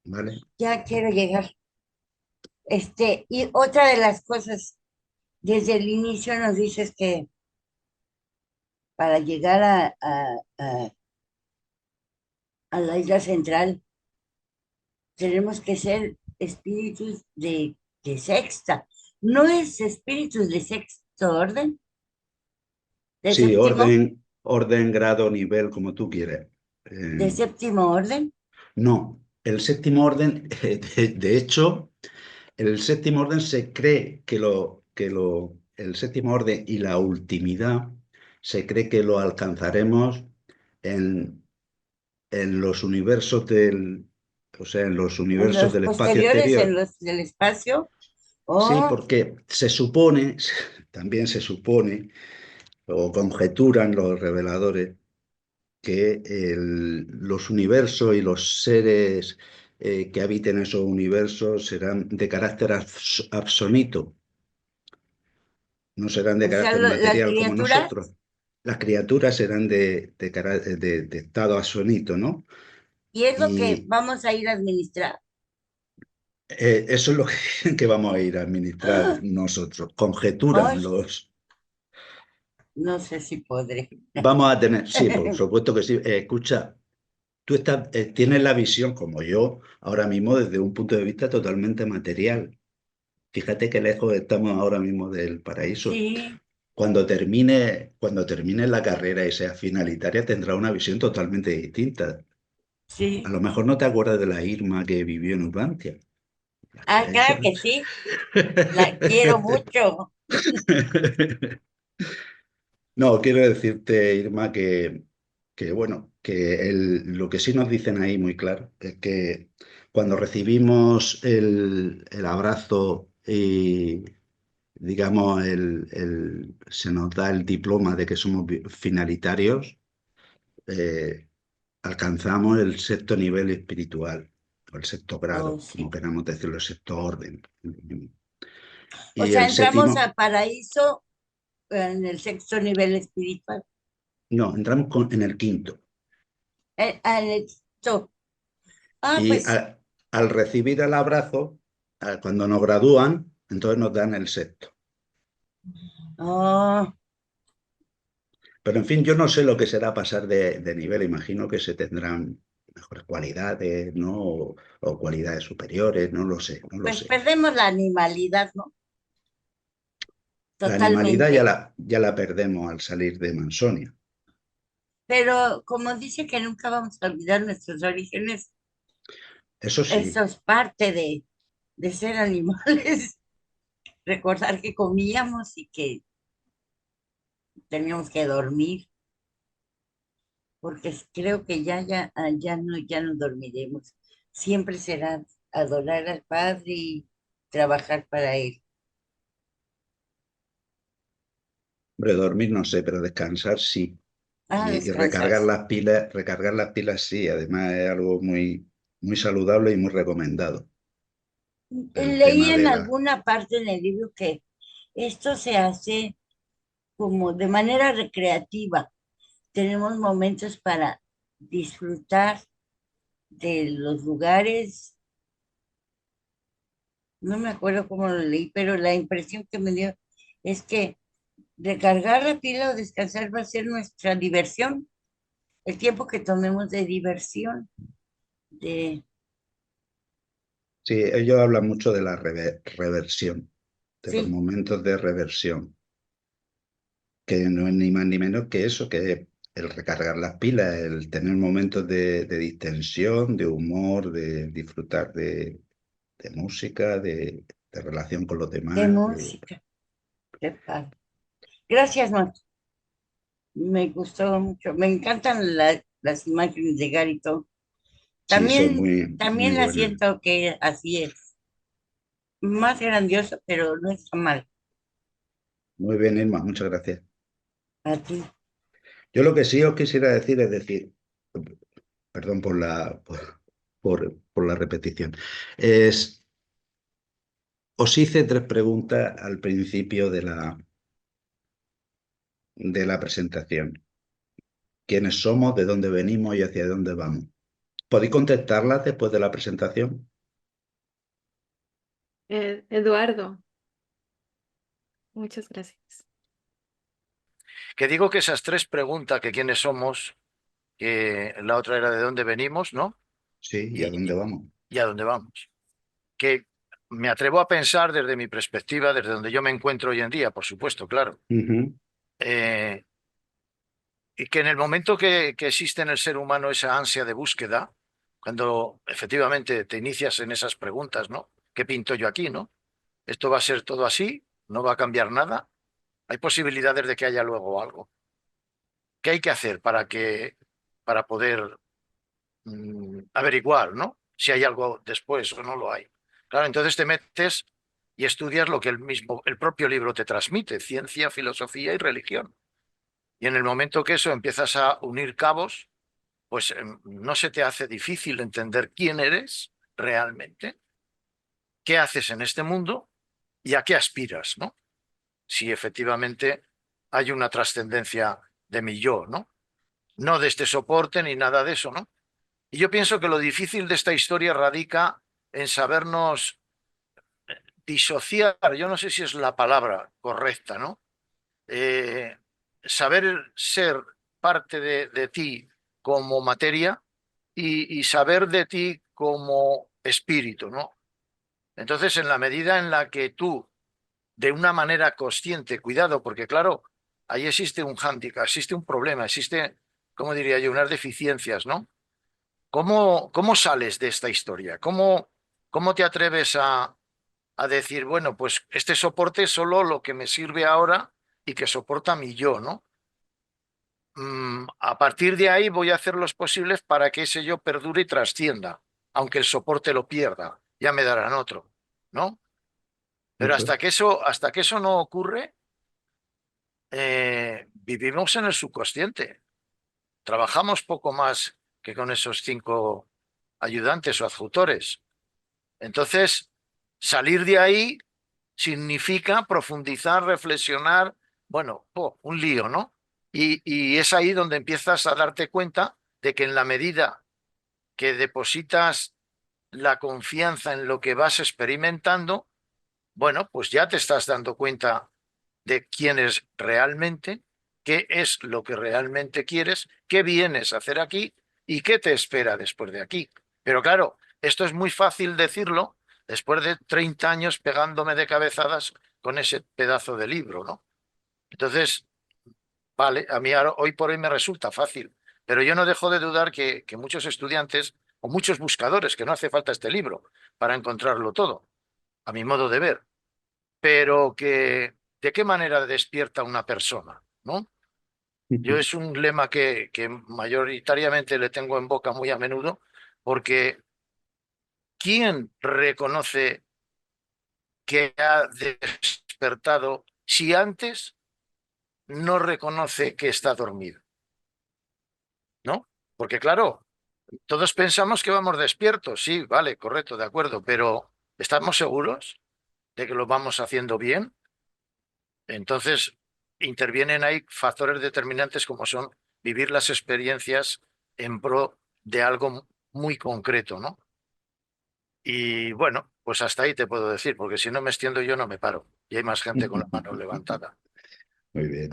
¿vale? ya quiero llegar. Y otra de las cosas, desde el inicio nos dices que para llegar a la isla central tenemos que ser espíritus de sexta. ¿No es espíritus de sexto orden? ¿De Sí, séptimo? orden, grado, nivel, como tú quieras. ¿De séptimo orden? No, el séptimo orden, de hecho, el séptimo orden se cree el séptimo orden y la ultimidad se cree que lo alcanzaremos en, en los universos o sea, en los En universos los del espacio posteriores, en exterior. los del espacio. Sí, Oh, porque se supone, también se supone, o conjeturan los reveladores, que los universos y los seres que habiten esos universos serán de carácter absonito, no serán de o sea, carácter las material como criaturas. nosotros. Las criaturas serán de estado absonito, ¿no? Y es lo que Y vamos a ir a administrar. eso es lo que vamos a ir a administrar ¡Ah! nosotros. Conjeturan Ay, los... no sé si podré. Vamos a tener, sí, por supuesto que sí. Escucha, tienes la visión, como yo, ahora mismo desde un punto de vista totalmente material. Fíjate qué lejos estamos ahora mismo del paraíso. Sí, Cuando termine la carrera y sea finalitaria, tendrá una visión totalmente distinta. A sí. lo mejor no te acuerdas de la Irma que vivió en Urbantia. Ah, claro que sí. La quiero mucho. No, quiero decirte, Irma, que bueno, que lo que sí nos dicen ahí muy claro es que cuando recibimos el abrazo y, digamos, se nos da el diploma de que somos finalitarios, eh, alcanzamos el sexto nivel espiritual, o el sexto Oh, grado, como sí. queramos decirlo, el sexto orden. O Y sea, el entramos séptimo, al paraíso en el sexto nivel espiritual. no, entramos en el quinto. Al esto. Ah, Y pues, al recibir el abrazo, cuando nos gradúan, entonces nos dan el sexto. oh, Pero en fin, yo no sé lo que será pasar de nivel. Imagino que se tendrán mejores cualidades, ¿no? O cualidades superiores, no lo sé, no lo pues sé. perdemos la animalidad, ¿no? La animalidad ya Totalmente. ya la perdemos al salir de Mansonia. Pero como dice que nunca vamos a olvidar nuestros orígenes, Eso eso sí, es parte de ser animales. Recordar que comíamos y que teníamos que dormir, porque creo que ya no dormiremos. Siempre será adorar al Padre y trabajar para Él. hombre, dormir no sé, pero descansar sí. Ah, Y descansar. recargar las pilas sí. Además es algo muy, muy saludable y muy recomendado. El Leí tema en de la... alguna parte en el libro que esto se hace como de manera recreativa. Tenemos momentos para disfrutar de los lugares. No me acuerdo cómo lo leí, pero la impresión que me dio es que recargar la pila o descansar va a ser nuestra diversión, el tiempo que tomemos de diversión, de... Sí, ellos hablan mucho de la reversión, de los Sí, momentos de reversión, que no es ni más ni menos que eso, que es el recargar las pilas, el tener momentos de distensión, de humor, de disfrutar de música, de relación con los de demás. música. Qué padre. Gracias, Marta. Me gustó mucho. Me encantan las imágenes de Garito. Sí, son También, muy, muy también la buenas. siento que así es. Más grandioso, pero no está mal. Muy bien, Irma, muchas gracias. A ti. Yo lo que sí os quisiera decir es decir, perdón por la repetición, os hice tres preguntas al principio de la presentación. ¿Quiénes somos, de dónde venimos y hacia dónde vamos? ¿Podéis contestarlas después de la presentación? Eduardo, muchas gracias. Que digo que esas tres preguntas, que quiénes somos, que la otra era de dónde venimos, ¿no? Sí, ¿y a dónde vamos? Y a dónde vamos. Que me atrevo a pensar desde mi perspectiva, desde donde yo me encuentro hoy en día, por supuesto, claro. eh, y que en el momento que existe en el ser humano esa ansia de búsqueda, cuando efectivamente te inicias en esas preguntas, ¿no? ¿Qué pinto yo aquí, no? ¿Esto va a ser todo así? ¿No va a cambiar nada? Hay posibilidades de que haya luego algo. ¿Qué hay que hacer para poder averiguar, ¿no? Si hay algo después o no lo hay. Claro, entonces te metes y estudias lo que el propio libro te transmite, ciencia, filosofía y religión. Y en el momento que eso empiezas a unir cabos, pues no se te hace difícil entender quién eres realmente, qué haces en este mundo y a qué aspiras, ¿no? Si efectivamente hay una trascendencia de mi yo, ¿no? No de este soporte ni nada de eso, ¿no? Y yo pienso que lo difícil de esta historia radica en sabernos disociar, yo no sé si es la palabra correcta, ¿no? Eh, Saber ser parte de ti como materia y saber de ti como espíritu, ¿no? Entonces, en la medida en la que tú, de una manera consciente, cuidado, porque claro, ahí existe un hándicap, existe un problema, existe, ¿cómo diría yo?, unas deficiencias, ¿no? ¿Cómo sales de esta historia? ¿Cómo te atreves a decir, bueno, pues este soporte es solo lo que me sirve ahora y que soporta mi yo, ¿no? A partir de ahí voy a hacer los posibles para que ese yo perdure y trascienda, aunque el soporte lo pierda, ya me darán otro, ¿no? Pero Eso. hasta que eso no ocurre, vivimos en el subconsciente. Trabajamos poco más que con esos 5 ayudantes o adjutores. Entonces, salir de ahí significa profundizar, reflexionar, bueno, un lío, ¿no? Y es ahí donde empiezas a darte cuenta de que en la medida que depositas la confianza en lo que vas experimentando, bueno, pues ya te estás dando cuenta de quién es realmente, qué es lo que realmente quieres, qué vienes a hacer aquí y qué te espera después de aquí. Pero claro, esto es muy fácil decirlo después de 30 años pegándome de cabezadas con ese pedazo de libro, ¿no? Entonces, vale, a mí hoy por hoy me resulta fácil, pero yo no dejo de dudar que muchos estudiantes o muchos buscadores, que no hace falta este libro para encontrarlo todo, a mi modo de ver, pero que de qué manera despierta una persona, ¿no? Yo es un lema que mayoritariamente le tengo en boca muy a menudo, porque ¿quién reconoce que ha despertado si antes no reconoce que está dormido? ¿No? Porque claro, todos pensamos que vamos despiertos, sí, vale, correcto, de acuerdo, pero ¿estamos seguros de que lo vamos haciendo bien? Entonces, intervienen ahí factores determinantes como son vivir las experiencias en pro de algo muy concreto, ¿no? Y bueno, pues hasta ahí te puedo decir, porque si no me extiendo yo no me paro. Y hay más gente con la mano levantada. Muy bien.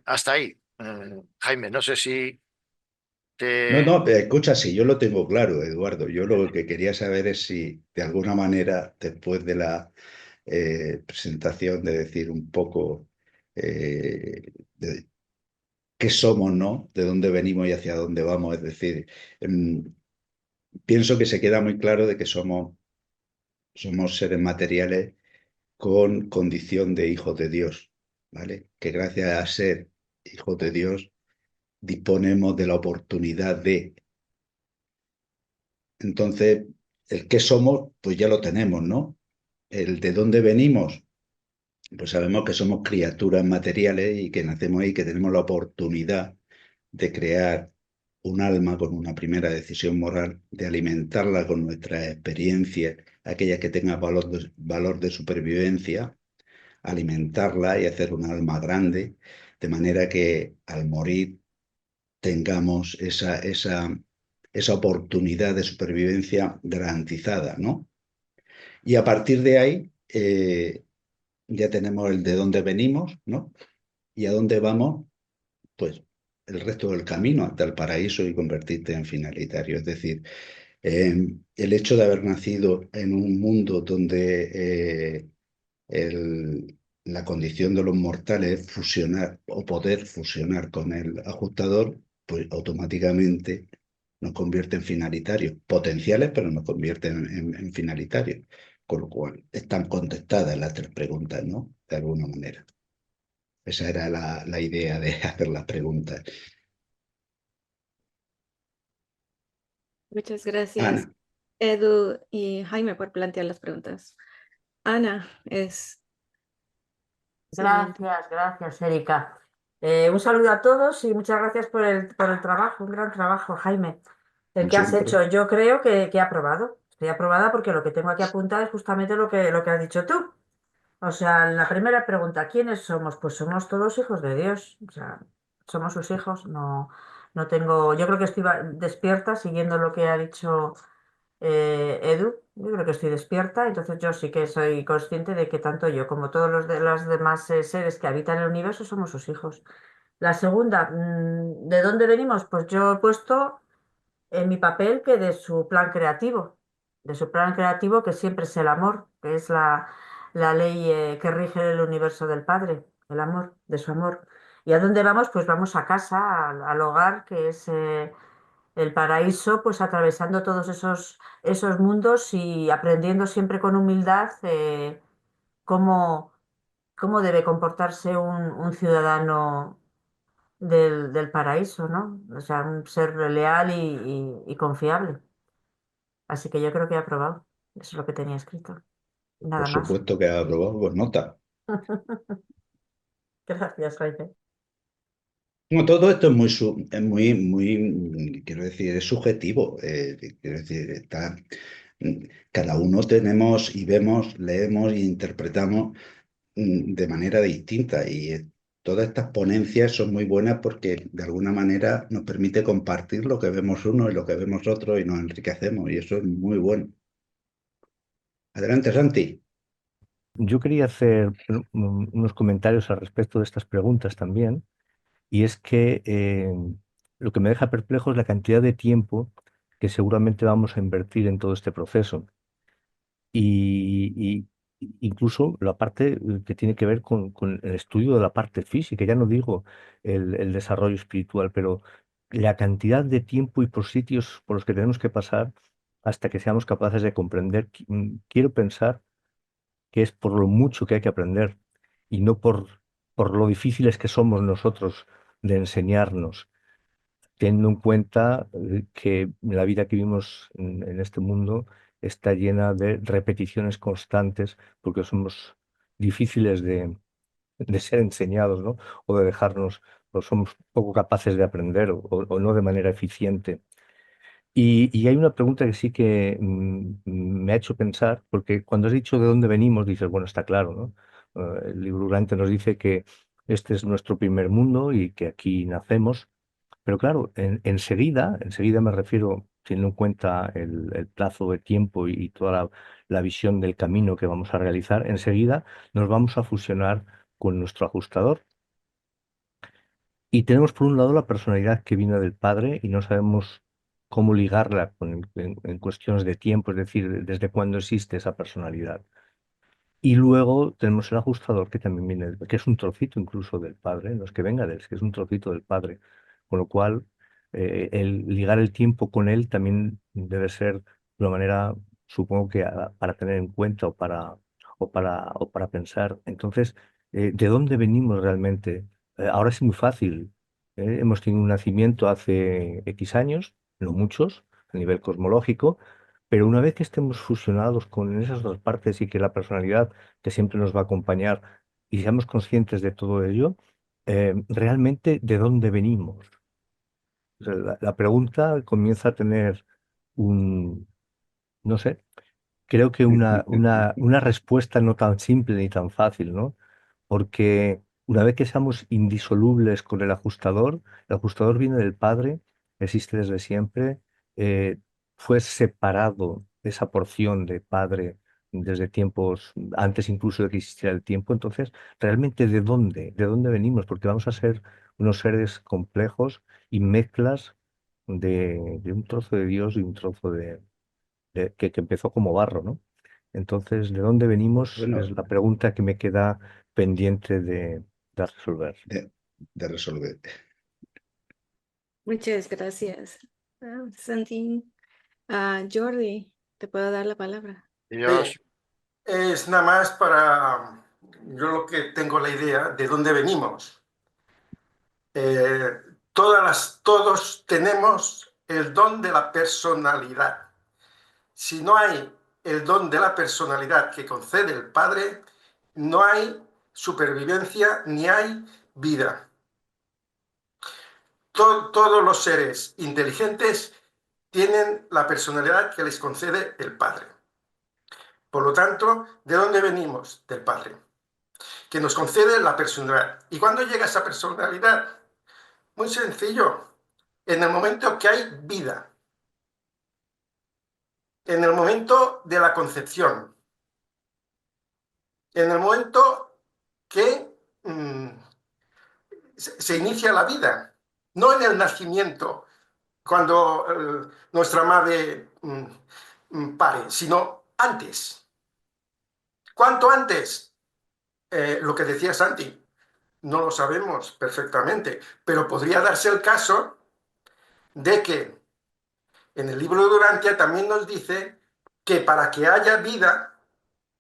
Hasta ahí. Jaime, no sé si No, te... no, escucha, sí, yo lo tengo claro, Eduardo. Yo lo que quería saber es si de alguna manera, después de la presentación, de decir un poco de qué somos, ¿no? De dónde venimos y hacia dónde vamos. Es decir, pienso que se queda muy claro de que somos seres materiales con condición de hijos de Dios, ¿vale? Que gracias a ser hijos de Dios disponemos de la oportunidad de. Entonces, el qué somos, pues ya lo tenemos, ¿no? El de dónde venimos, pues sabemos que somos criaturas materiales y que nacemos ahí, que tenemos la oportunidad de crear un alma con una primera decisión moral, de alimentarla con nuestras experiencias, aquellas que tengan valor de supervivencia, alimentarla y hacer un alma grande, de manera que al morir tengamos esa oportunidad de supervivencia garantizada, ¿no? Y a partir de ahí, ya tenemos el de dónde venimos, ¿no? Y a dónde vamos, pues el resto del camino hasta el paraíso y convertirte en finalitario. Es decir, el hecho de haber nacido en un mundo donde la condición de los mortales es fusionar o poder fusionar con el ajustador, pues automáticamente nos convierte en finalitarios, potenciales, pero nos convierte en finalitarios. Con lo cual, están contestadas las tres preguntas, ¿no? De alguna manera. Esa era la idea de hacer las preguntas. Muchas gracias, Ana, Edu y Jaime, por plantear las preguntas. Ana, es su momento. Gracias, Erika. Un saludo a todos y muchas gracias por el trabajo, un gran trabajo, Jaime. El como que has siempre, hecho, yo creo que he aprobado. Estoy aprobada porque lo que tengo aquí apuntado es justamente lo que has dicho tú. O sea, la primera pregunta, ¿quiénes somos? Pues somos todos hijos de Dios. O sea, somos sus hijos. No, no tengo. Yo creo que estoy despierta siguiendo lo que ha dicho Edu. Yo creo que estoy despierta, entonces yo sí que soy consciente de que tanto yo como todos los demás seres que habitan el universo somos sus hijos. La segunda, ¿de dónde venimos? Pues yo he puesto en mi papel que de su plan creativo que siempre es el amor, que es la ley que rige el universo del Padre, el amor, de su amor. ¿Y a dónde vamos? Pues vamos a casa, al hogar, que es el paraíso, pues atravesando todos esos mundos y aprendiendo siempre con humildad cómo, cómo debe comportarse un ciudadano del paraíso, ¿no? O sea, un ser leal y confiable. Así que yo creo que he aprobado. Eso es lo que tenía escrito. por Nada más. supuesto que ha aprobado con nota. Gracias, Jaime. No, todo esto es muy, quiero decir, es subjetivo. Quiero decir, cada uno tenemos y vemos, leemos e interpretamos de manera distinta. Y todas estas ponencias son muy buenas porque de alguna manera nos permite compartir lo que vemos uno y lo que vemos otro y nos enriquecemos. Y eso es muy bueno. Adelante, Santi. Yo quería hacer unos comentarios al respecto de estas preguntas también, y es que lo que me deja perplejo es la cantidad de tiempo que seguramente vamos a invertir en todo este proceso. Y incluso la parte que tiene que ver con el estudio de la parte física, ya no digo el desarrollo espiritual, pero la cantidad de tiempo y por sitios por los que tenemos que pasar hasta que seamos capaces de comprender. Quiero pensar que es por lo mucho que hay que aprender y no por lo difíciles que somos nosotros de enseñarnos, teniendo en cuenta que la vida que vivimos en este mundo está llena de repeticiones constantes porque somos difíciles de ser enseñados, ¿no? O de dejarnos, o somos poco capaces de aprender o no de manera eficiente. Y hay una pregunta que sí que me ha hecho pensar, porque cuando has dicho de dónde venimos, dices, bueno, está claro, ¿no? El libro Durante nos dice que este es nuestro primer mundo y que aquí nacemos, pero claro, enseguida me refiero, teniendo en cuenta el plazo de tiempo y toda la visión del camino que vamos a realizar, enseguida nos vamos a fusionar con nuestro ajustador. Y tenemos por un lado la personalidad que viene del padre y no sabemos cómo ligarla en cuestiones de tiempo, es decir, desde cuándo existe esa personalidad. Y luego tenemos el ajustador que también viene, que es un trocito incluso del padre, no es que venga de él, es que es un trocito del padre. Con lo cual, el ligar el tiempo con él también debe ser de una manera, supongo que para tener en cuenta o para pensar. Entonces, ¿de dónde venimos realmente? Ahora es muy fácil. Hemos tenido un nacimiento hace X años, no muchos, a nivel cosmológico, pero una vez que estemos fusionados con esas dos partes y que la personalidad que siempre nos va a acompañar y seamos conscientes de todo ello, realmente de dónde venimos. O sea, la pregunta comienza a tener un, no sé, creo que una respuesta no tan simple ni tan fácil, ¿no? Porque una vez que seamos indisolubles con el ajustador viene del Padre, existe desde siempre, fue separado esa porción de Padre desde tiempos antes incluso de que existiera el tiempo. Entonces, realmente, ¿de dónde? ¿De dónde venimos? Porque vamos a ser unos seres complejos y mezclas de un trozo de Dios y un trozo que empezó como barro, ¿no? Entonces, ¿de dónde venimos? Bueno, Es la pregunta que me queda pendiente de resolver. de resolver. Muchas gracias, Santi. Jordi, te puedo dar la palabra. Dios, Es nada más para, yo lo que tengo la idea de dónde venimos. Todos tenemos el don de la personalidad. Si no hay el don de la personalidad que concede el Padre, no hay supervivencia ni hay vida. Todos los seres inteligentes tienen la personalidad que les concede el Padre. Por lo tanto, ¿de dónde venimos? Del Padre, que nos concede la personalidad. ¿Y cuándo llega esa personalidad? Muy sencillo, en el momento que hay vida, en el momento de la concepción, en el momento que se inicia la vida, no en el nacimiento, cuando nuestra madre pare, sino antes. ¿Cuánto antes? Lo que decía Santi, no lo sabemos perfectamente, pero podría darse el caso de que en el libro de Durantia también nos dice que para que haya vida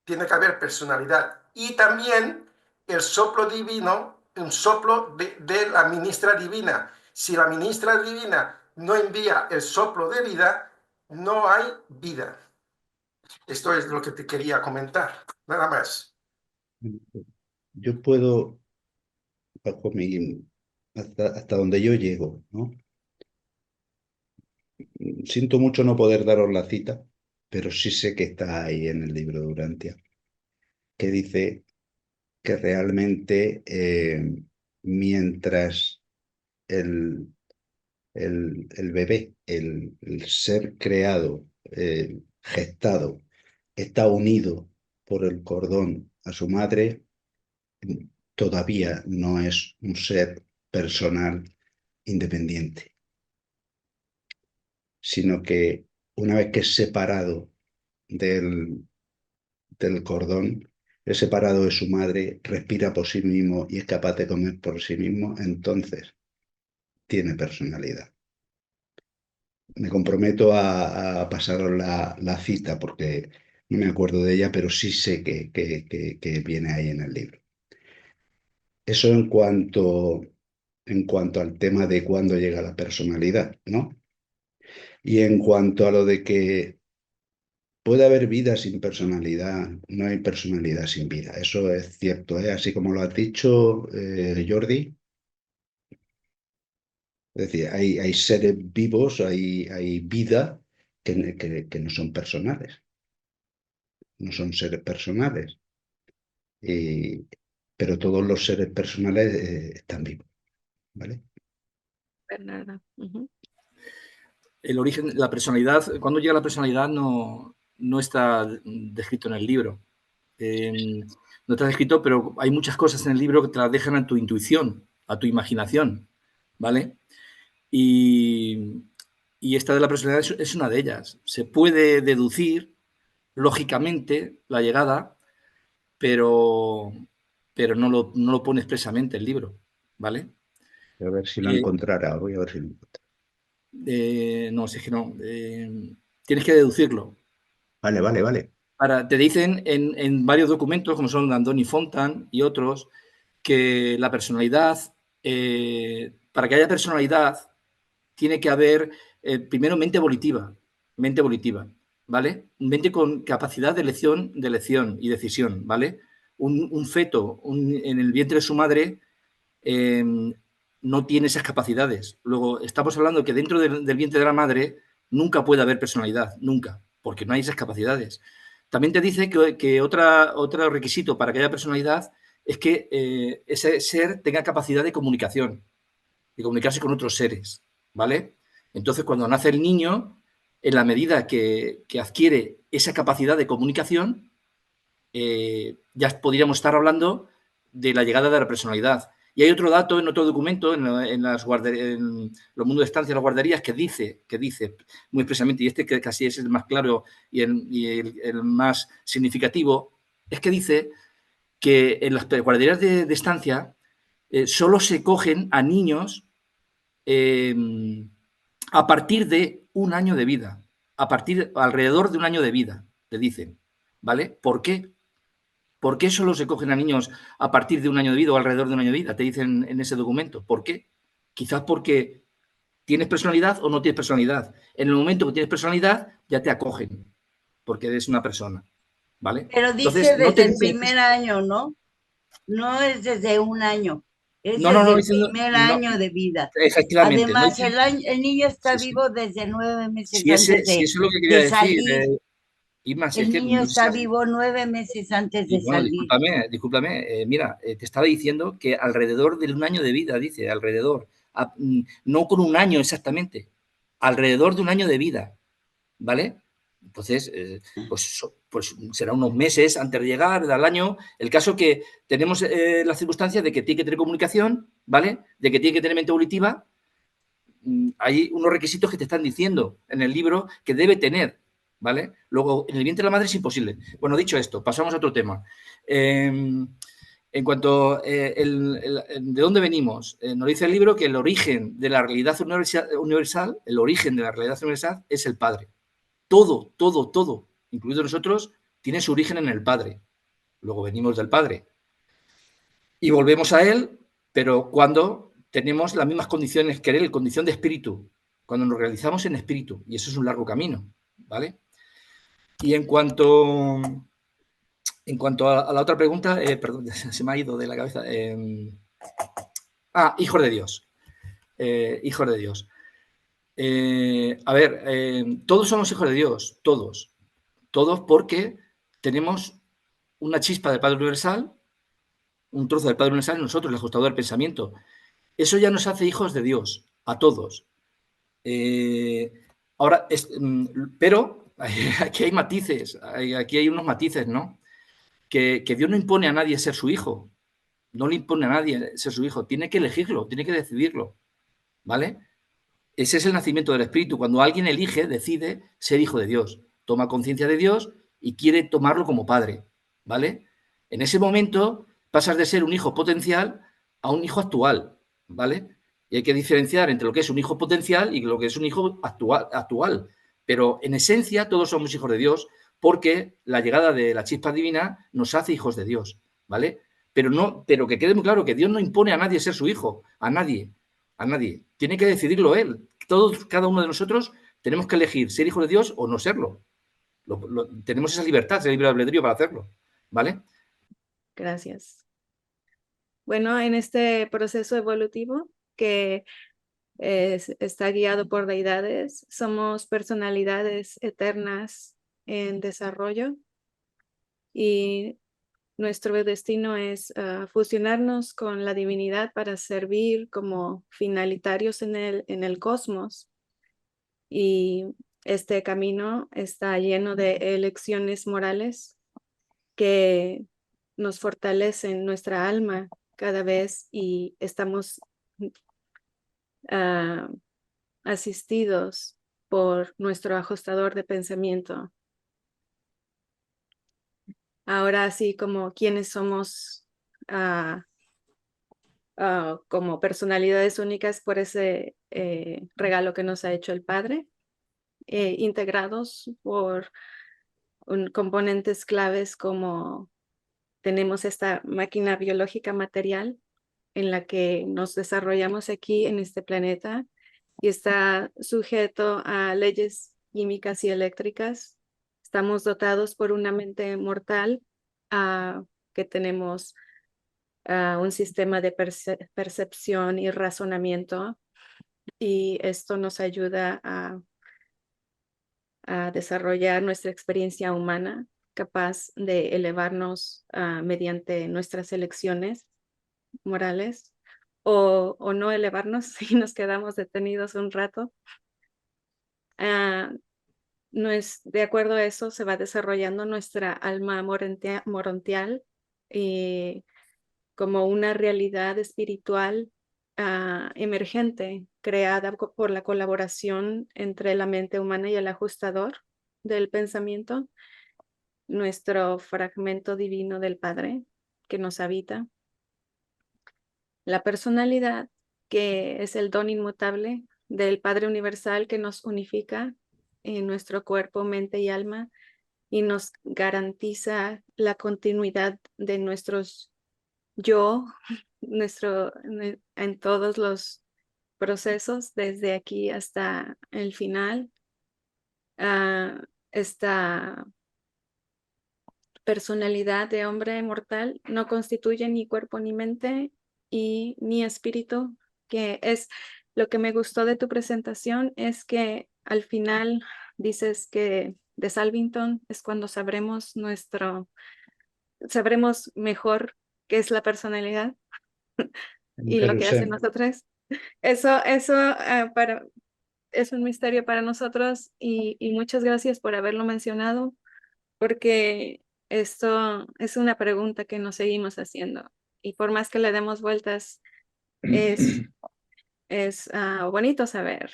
tiene que haber personalidad y también el soplo divino, un soplo de la ministra divina. Si la ministra divina no envía el soplo de vida, no hay vida. Esto es lo que te quería comentar, nada más. Yo puedo, bajo hasta donde yo llego, ¿no? Siento mucho no poder daros la cita, pero sí sé que está ahí en el libro de Durantia, que dice que realmente mientras el, el bebé, el ser creado, gestado, está unido por el cordón a su madre, todavía no es un ser personal independiente, sino que una vez que es separado del cordón, es separado de su madre, respira por sí mismo y es capaz de comer por sí mismo, entonces tiene personalidad. Me comprometo a pasaros la cita porque no me acuerdo de ella, pero sí sé que viene ahí en el libro. Eso en cuanto al tema de cuándo llega la personalidad, ¿no? Y en cuanto a lo de que puede haber vida sin personalidad, no hay personalidad sin vida. Eso es cierto, ¿eh? Así como lo has dicho, Jordi. Es decir, hay seres vivos, hay vida que no son personales, no son seres personales. Pero todos los seres personales están vivos, ¿vale? Bernarda. Ujú. El origen, la personalidad, cuando llega la personalidad no está descrito en el libro. No está descrito, pero hay muchas cosas en el libro que te las dejan a tu intuición, a tu imaginación, ¿vale? Y esta de la personalidad es una de ellas. Se puede deducir, lógicamente, la llegada, pero no lo pone expresamente el libro, ¿vale? Voy a ver si lo encontrará, voy a ver si lo encuentro. No, si es que no. Tienes que deducirlo. Vale. Te dicen en varios documentos, como son Andoni Fontan y otros, que la personalidad, para que haya personalidad, tiene que haber primero mente volitiva, ¿vale? Mente con capacidad de elección y decisión, ¿vale? Un feto en el vientre de su madre no tiene esas capacidades. Luego, estamos hablando que dentro del vientre de la madre nunca puede haber personalidad, nunca, porque no hay esas capacidades. También te dice que otro requisito para que haya personalidad es que ese ser tenga capacidad de comunicación, de comunicarse con otros seres, ¿vale? Entonces, cuando nace el niño, en la medida que adquiere esa capacidad de comunicación, ya podríamos estar hablando de la llegada de la personalidad. Y hay otro dato en otro documento, en los mundos de estancia, las guarderías, que dice muy expresamente, y este que casi es el más claro y el más significativo, es que dice que en las guarderías de estancia solo se cogen a niños a partir de un año de vida, alrededor de un año de vida, te dicen, ¿vale? ¿Por qué? ¿Por qué solo se cogen a niños a partir de un año de vida o alrededor de un año de vida? Te dicen en ese documento. ¿Por qué? Quizás porque tienes personalidad o no tienes personalidad. En el momento que tienes personalidad, ya te acogen, porque eres una persona, ¿vale? Pero Entonces, dice no te desde el dicen... primer año, ¿no? No es desde un año, es No, desde el diciendo... primer No, año de vida. efectivamente. No Además, dicen, el niño está sí. vivo desde 9 meses Si eso antes es lo que quería de decir, salir. Irma, si es El que niño no está sabes. vivo 9 meses antes Y de bueno, salir. discúlpame, mira, te estaba diciendo que alrededor de un año de vida, dice, alrededor, no con un año exactamente, alrededor de un año de vida, ¿vale? Entonces, pues será unos meses antes de llegar al año. El caso que tenemos las circunstancias de que tiene que tener comunicación, ¿vale? De que tiene que tener mente auditiva. Hay unos requisitos que te están diciendo en el libro que debe tener, ¿vale? Luego, en el vientre de la madre es imposible. Bueno, dicho esto, pasamos a otro tema. En cuanto de dónde venimos, nos dice el libro que el origen de la realidad universal, el origen de la realidad universal es el Padre. Todo, incluido nosotros, tiene su origen en el Padre. Luego venimos del Padre. Y volvemos a Él, pero cuando tenemos las mismas condiciones que Él, condición de espíritu, cuando nos realizamos en espíritu, y eso es un largo camino, ¿vale? Y en cuanto a la otra pregunta, perdón, se me ha ido de la cabeza. Hijos de Dios. Hijos de Dios. A ver, todos somos hijos de Dios, todos porque tenemos una chispa del Padre Universal, un trozo del Padre Universal en nosotros, el ajustador del pensamiento. Eso ya nos hace hijos de Dios, a todos. Ahora, pero aquí hay matices, aquí hay unos matices, ¿no? Que Dios no impone a nadie ser su hijo, no le impone a nadie ser su hijo, tiene que elegirlo, tiene que decidirlo, ¿vale? Ese es el nacimiento del Espíritu, cuando alguien elige, decide ser hijo de Dios, toma conciencia de Dios y quiere tomarlo como padre, ¿vale? En ese momento pasas de ser un hijo potencial a un hijo actual, ¿vale? Y hay que diferenciar entre lo que es un hijo potencial y lo que es un hijo actual. Pero en esencia todos somos hijos de Dios porque la llegada de la chispa divina nos hace hijos de Dios, ¿vale? Pero que quede muy claro que Dios no impone a nadie ser su hijo, a nadie. Tiene que decidirlo Él. Todos, cada uno de nosotros, tenemos que elegir ser hijos de Dios o no serlo. Tenemos esa libertad, ese libre albedrío para hacerlo, ¿vale? Gracias. Bueno, en este proceso evolutivo que está guiado por deidades, somos personalidades eternas en desarrollo y nuestro destino es fusionarnos con la divinidad para servir como finalitarios en el cosmos. Y este camino está lleno de elecciones morales que nos fortalecen nuestra alma cada vez y estamos asistidos por nuestro ajustador de pensamiento. Ahora así como quienes somos como personalidades únicas por ese regalo que nos ha hecho el Padre, integrados por componentes claves como tenemos esta máquina biológica material en la que nos desarrollamos aquí en este planeta y está sujeto a leyes químicas y eléctricas. Estamos dotados por una mente mortal que tenemos un sistema de percepción y razonamiento y esto nos ayuda a desarrollar nuestra experiencia humana capaz de elevarnos mediante nuestras elecciones morales o no elevarnos si nos quedamos detenidos un rato. de acuerdo a eso se va desarrollando nuestra alma morontial y como una realidad espiritual emergente, creada por la colaboración entre la mente humana y el ajustador del pensamiento, nuestro fragmento divino del Padre que nos habita. La personalidad, que es el don inmutable del Padre Universal que nos unifica en nuestro cuerpo, mente y alma y nos garantiza la continuidad de nuestros yo, en todos los procesos, desde aquí hasta el final. Esta personalidad de hombre mortal no constituye ni cuerpo ni mente y ni espíritu, que es lo que me gustó de tu presentación, es que al final dices que de Salvington es cuando sabremos mejor qué es la personalidad y lo que hace nosotros. Eso es un misterio para nosotros y muchas gracias por haberlo mencionado, porque esto es una pregunta que nos seguimos haciendo y por más que le demos vueltas, es bonito saber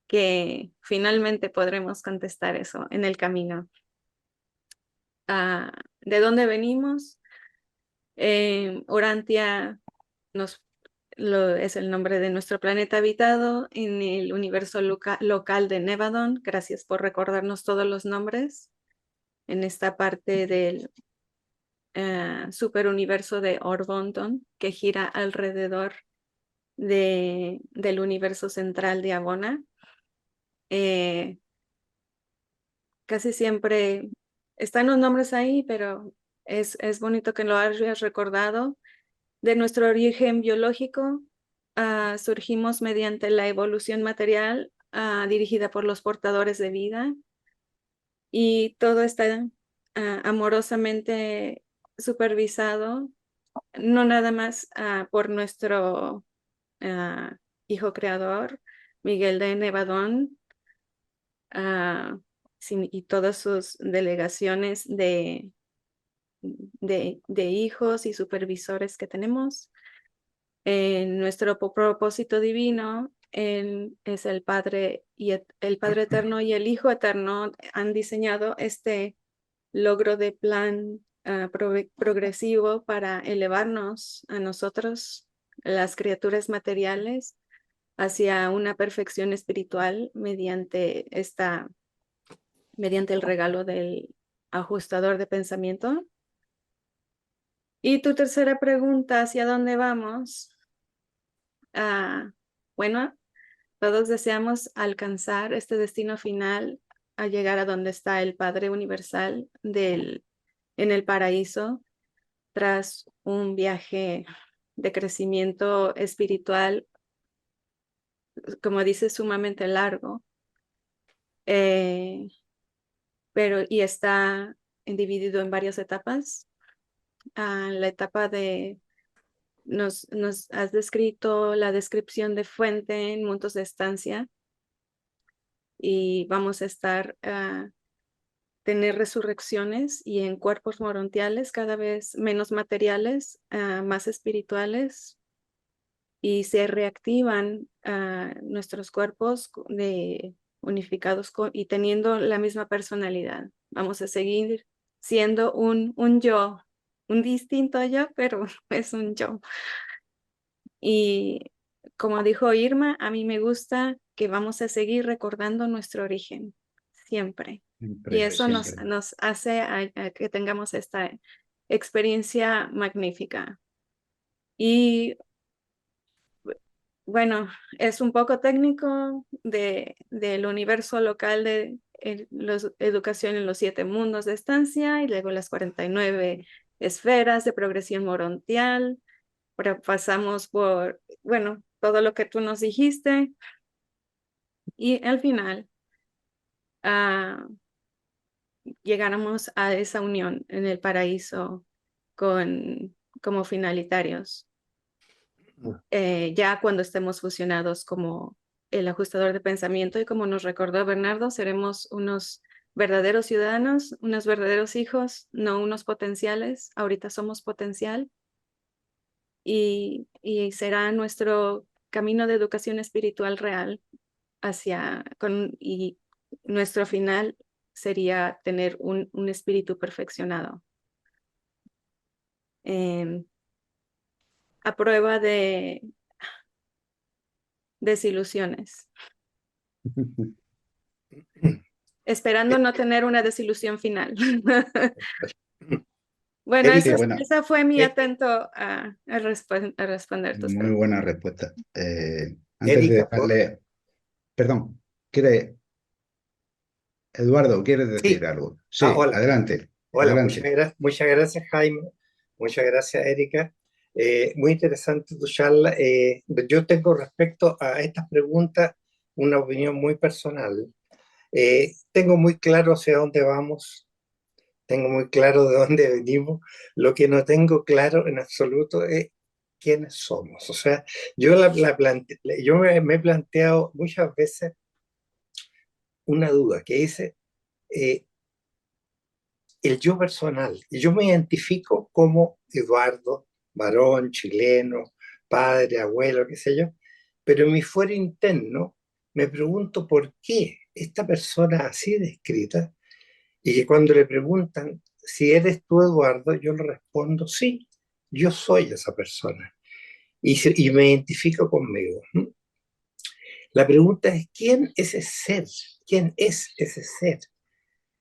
que finalmente podremos contestar eso en el camino. ¿De dónde venimos? Urantia es el nombre de nuestro planeta habitado en el universo local de Nevadon. Gracias por recordarnos todos los nombres en esta parte del superuniverso de Orbonton, que gira alrededor del universo central de Abona. Casi siempre están los nombres ahí, pero es bonito que lo hayas recordado. De nuestro origen biológico, surgimos mediante la evolución material dirigida por los portadores de vida, y todo está amorosamente supervisado, no nada más por nuestro hijo creador, Miguel de Nevadón, y todas sus delegaciones de hijos y supervisores que tenemos. Nuestro propósito divino es el Padre el Padre Eterno y el Hijo Eterno han diseñado este logro de plan progresivo para elevarnos a nosotros, las criaturas materiales, hacia una perfección espiritual mediante el regalo del ajustador de pensamiento. Y tu tercera pregunta, ¿hacia dónde vamos? Bueno, todos deseamos alcanzar este destino final, a llegar a donde está el Padre Universal en el paraíso, tras un viaje de crecimiento espiritual, como dice, sumamente largo, y está dividido en varias etapas. La etapa nos has descrito la descripción de fuente en mundos de estancia, y vamos a tener resurrecciones y en cuerpos morontiales cada vez menos materiales, más espirituales, y se reactivan nuestros cuerpos unificados y teniendo la misma personalidad. Vamos a seguir siendo un yo, un distinto yo, pero es un yo. Y como dijo Irma, a mí me gusta que vamos a seguir recordando nuestro origen, siempre. Y eso nos hace a que tengamos esta experiencia magnífica. Y bueno, es un poco técnico del universo local de educación en los 7 mundos de estancia, y luego las 49 esferas de progresión morontial. Pero pasamos por, bueno, todo lo que tú nos dijiste, y al final llegáramos a esa unión en el paraíso como finalitarios, ya cuando estemos fusionados como el ajustador de pensamiento, y como nos recordó Bernardo, seremos unos verdaderos ciudadanos, unos verdaderos hijos, no unos potenciales. Ahorita somos potencial, y será nuestro camino de educación espiritual real y nuestro final sería tener un espíritu perfeccionado. A prueba de desilusiones. Esperando no tener una desilusión final. Bueno, Erika, esa fue mi atento a responder tus muy preguntas. buena respuesta. Antes de Erika, dejarle, perdón, Eduardo, ¿quieres decir sí. algo? Sí, Hola. adelante. Hola, adelante. muchas gracias, Jaime. Muchas gracias, Erika. Muy interesante tu charla. Yo tengo respecto a estas preguntas una opinión muy personal. Tengo muy claro hacia dónde vamos, tengo muy claro de dónde venimos. Lo que no tengo claro en absoluto es quiénes somos. O sea, yo me he planteado muchas veces una duda que dice, el yo personal. Y yo me identifico como Eduardo, varón, chileno, padre, abuelo, qué sé yo, pero en mi fuero interno me pregunto por qué esta persona así descrita, y que cuando le preguntan si eres tú, Eduardo, yo le respondo sí, yo soy esa persona y me identifico conmigo. La pregunta es, ¿quién es ese ser? ¿Quién es ese ser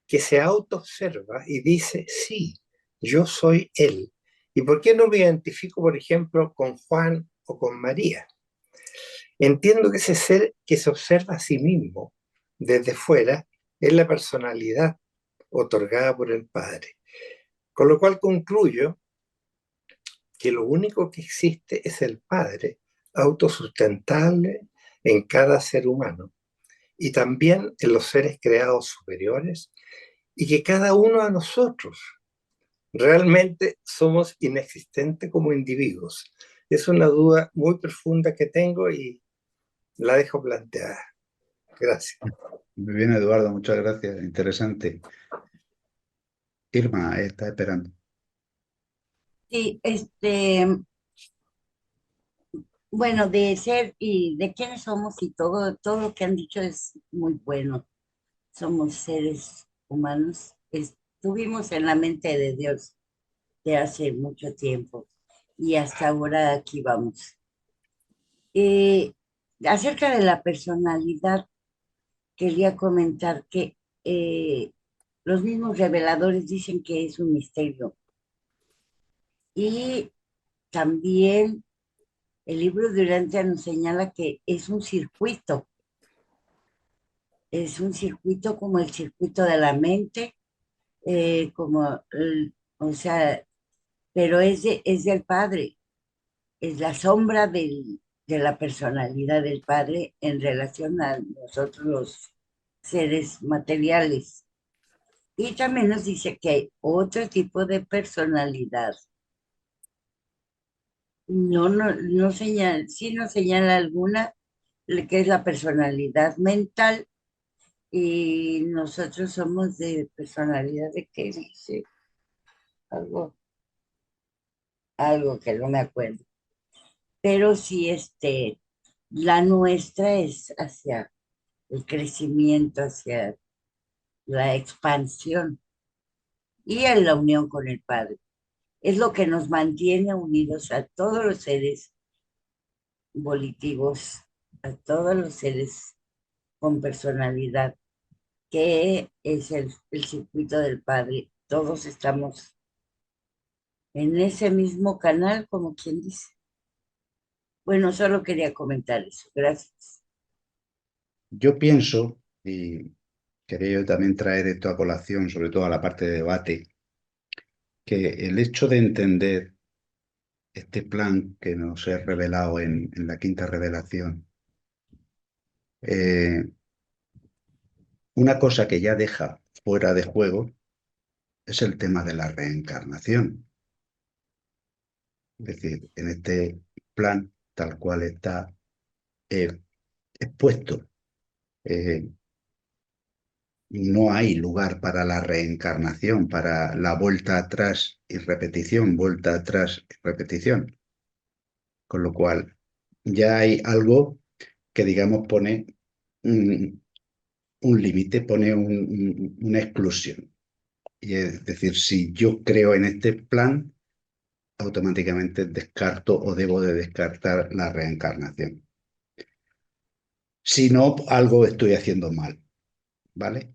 que se autoobserva y dice, sí, yo soy él? ¿Y por qué no me identifico, por ejemplo, con Juan o con María? Entiendo que ese ser que se observa a sí mismo desde fuera es la personalidad otorgada por el Padre. Con lo cual concluyo que lo único que existe es el Padre, autosustentable en cada ser humano y también en los seres creados superiores, y que cada uno de nosotros realmente somos inexistentes como individuos. Es una duda muy profunda que tengo y la dejo planteada. Gracias. Muy bien, Eduardo, muchas gracias. Interesante. Irma, está esperando. Sí, bueno, de ser y de quiénes somos y todo lo que han dicho es muy bueno. Somos seres humanos. Estuvimos en la mente de Dios de hace mucho tiempo y hasta ahora aquí vamos. Eh, Acerca de la personalidad, quería comentar que los mismos reveladores dicen que es un misterio. Y también el libro de Urantia nos señala que es un circuito como el circuito de la mente, o sea, pero es del Padre, es la sombra de la personalidad del Padre en relación a nosotros los seres materiales. Y también nos dice que hay otro tipo de personalidad. No señala, sí nos señala alguna, que es la personalidad mental, y nosotros somos de personalidad de qué dice, algo, algo que no me acuerdo. Pero sí, la nuestra es hacia el crecimiento, hacia la expansión y en la unión con el Padre. Es lo que nos mantiene unidos a todos los seres volitivos, a todos los seres con personalidad, que es el circuito del Padre. Todos estamos en ese mismo canal, como quien dice. Bueno, solo quería comentar eso. Gracias. Yo pienso, y quería yo también traer esto a colación, sobre todo a la parte de debate, que el hecho de entender este plan que nos he revelado en la quinta revelación, una cosa que ya deja fuera de juego es el tema de la reencarnación. Es decir, en este plan, tal cual está, expuesto. No hay lugar para la reencarnación, para la vuelta atrás y repetición, vuelta atrás y repetición. Con lo cual, ya hay algo que, digamos, pone un límite, pone una exclusión. Y es decir, si yo creo en este plan, automáticamente descarto o debo de descartar la reencarnación. Si no, algo estoy haciendo mal, ¿vale?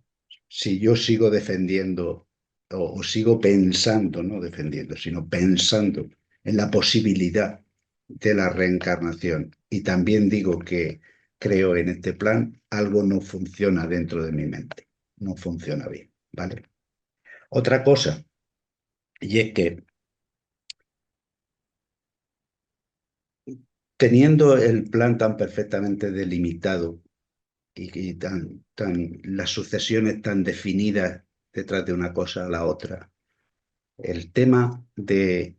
Si yo sigo defendiendo o sigo pensando, no defendiendo, sino pensando en la posibilidad de la reencarnación y también digo que creo en este plan, algo no funciona dentro de mi mente, no funciona bien, ¿vale? Otra cosa, y es que teniendo el plan tan perfectamente delimitado y las sucesiones tan definidas detrás de una cosa a la otra, el tema de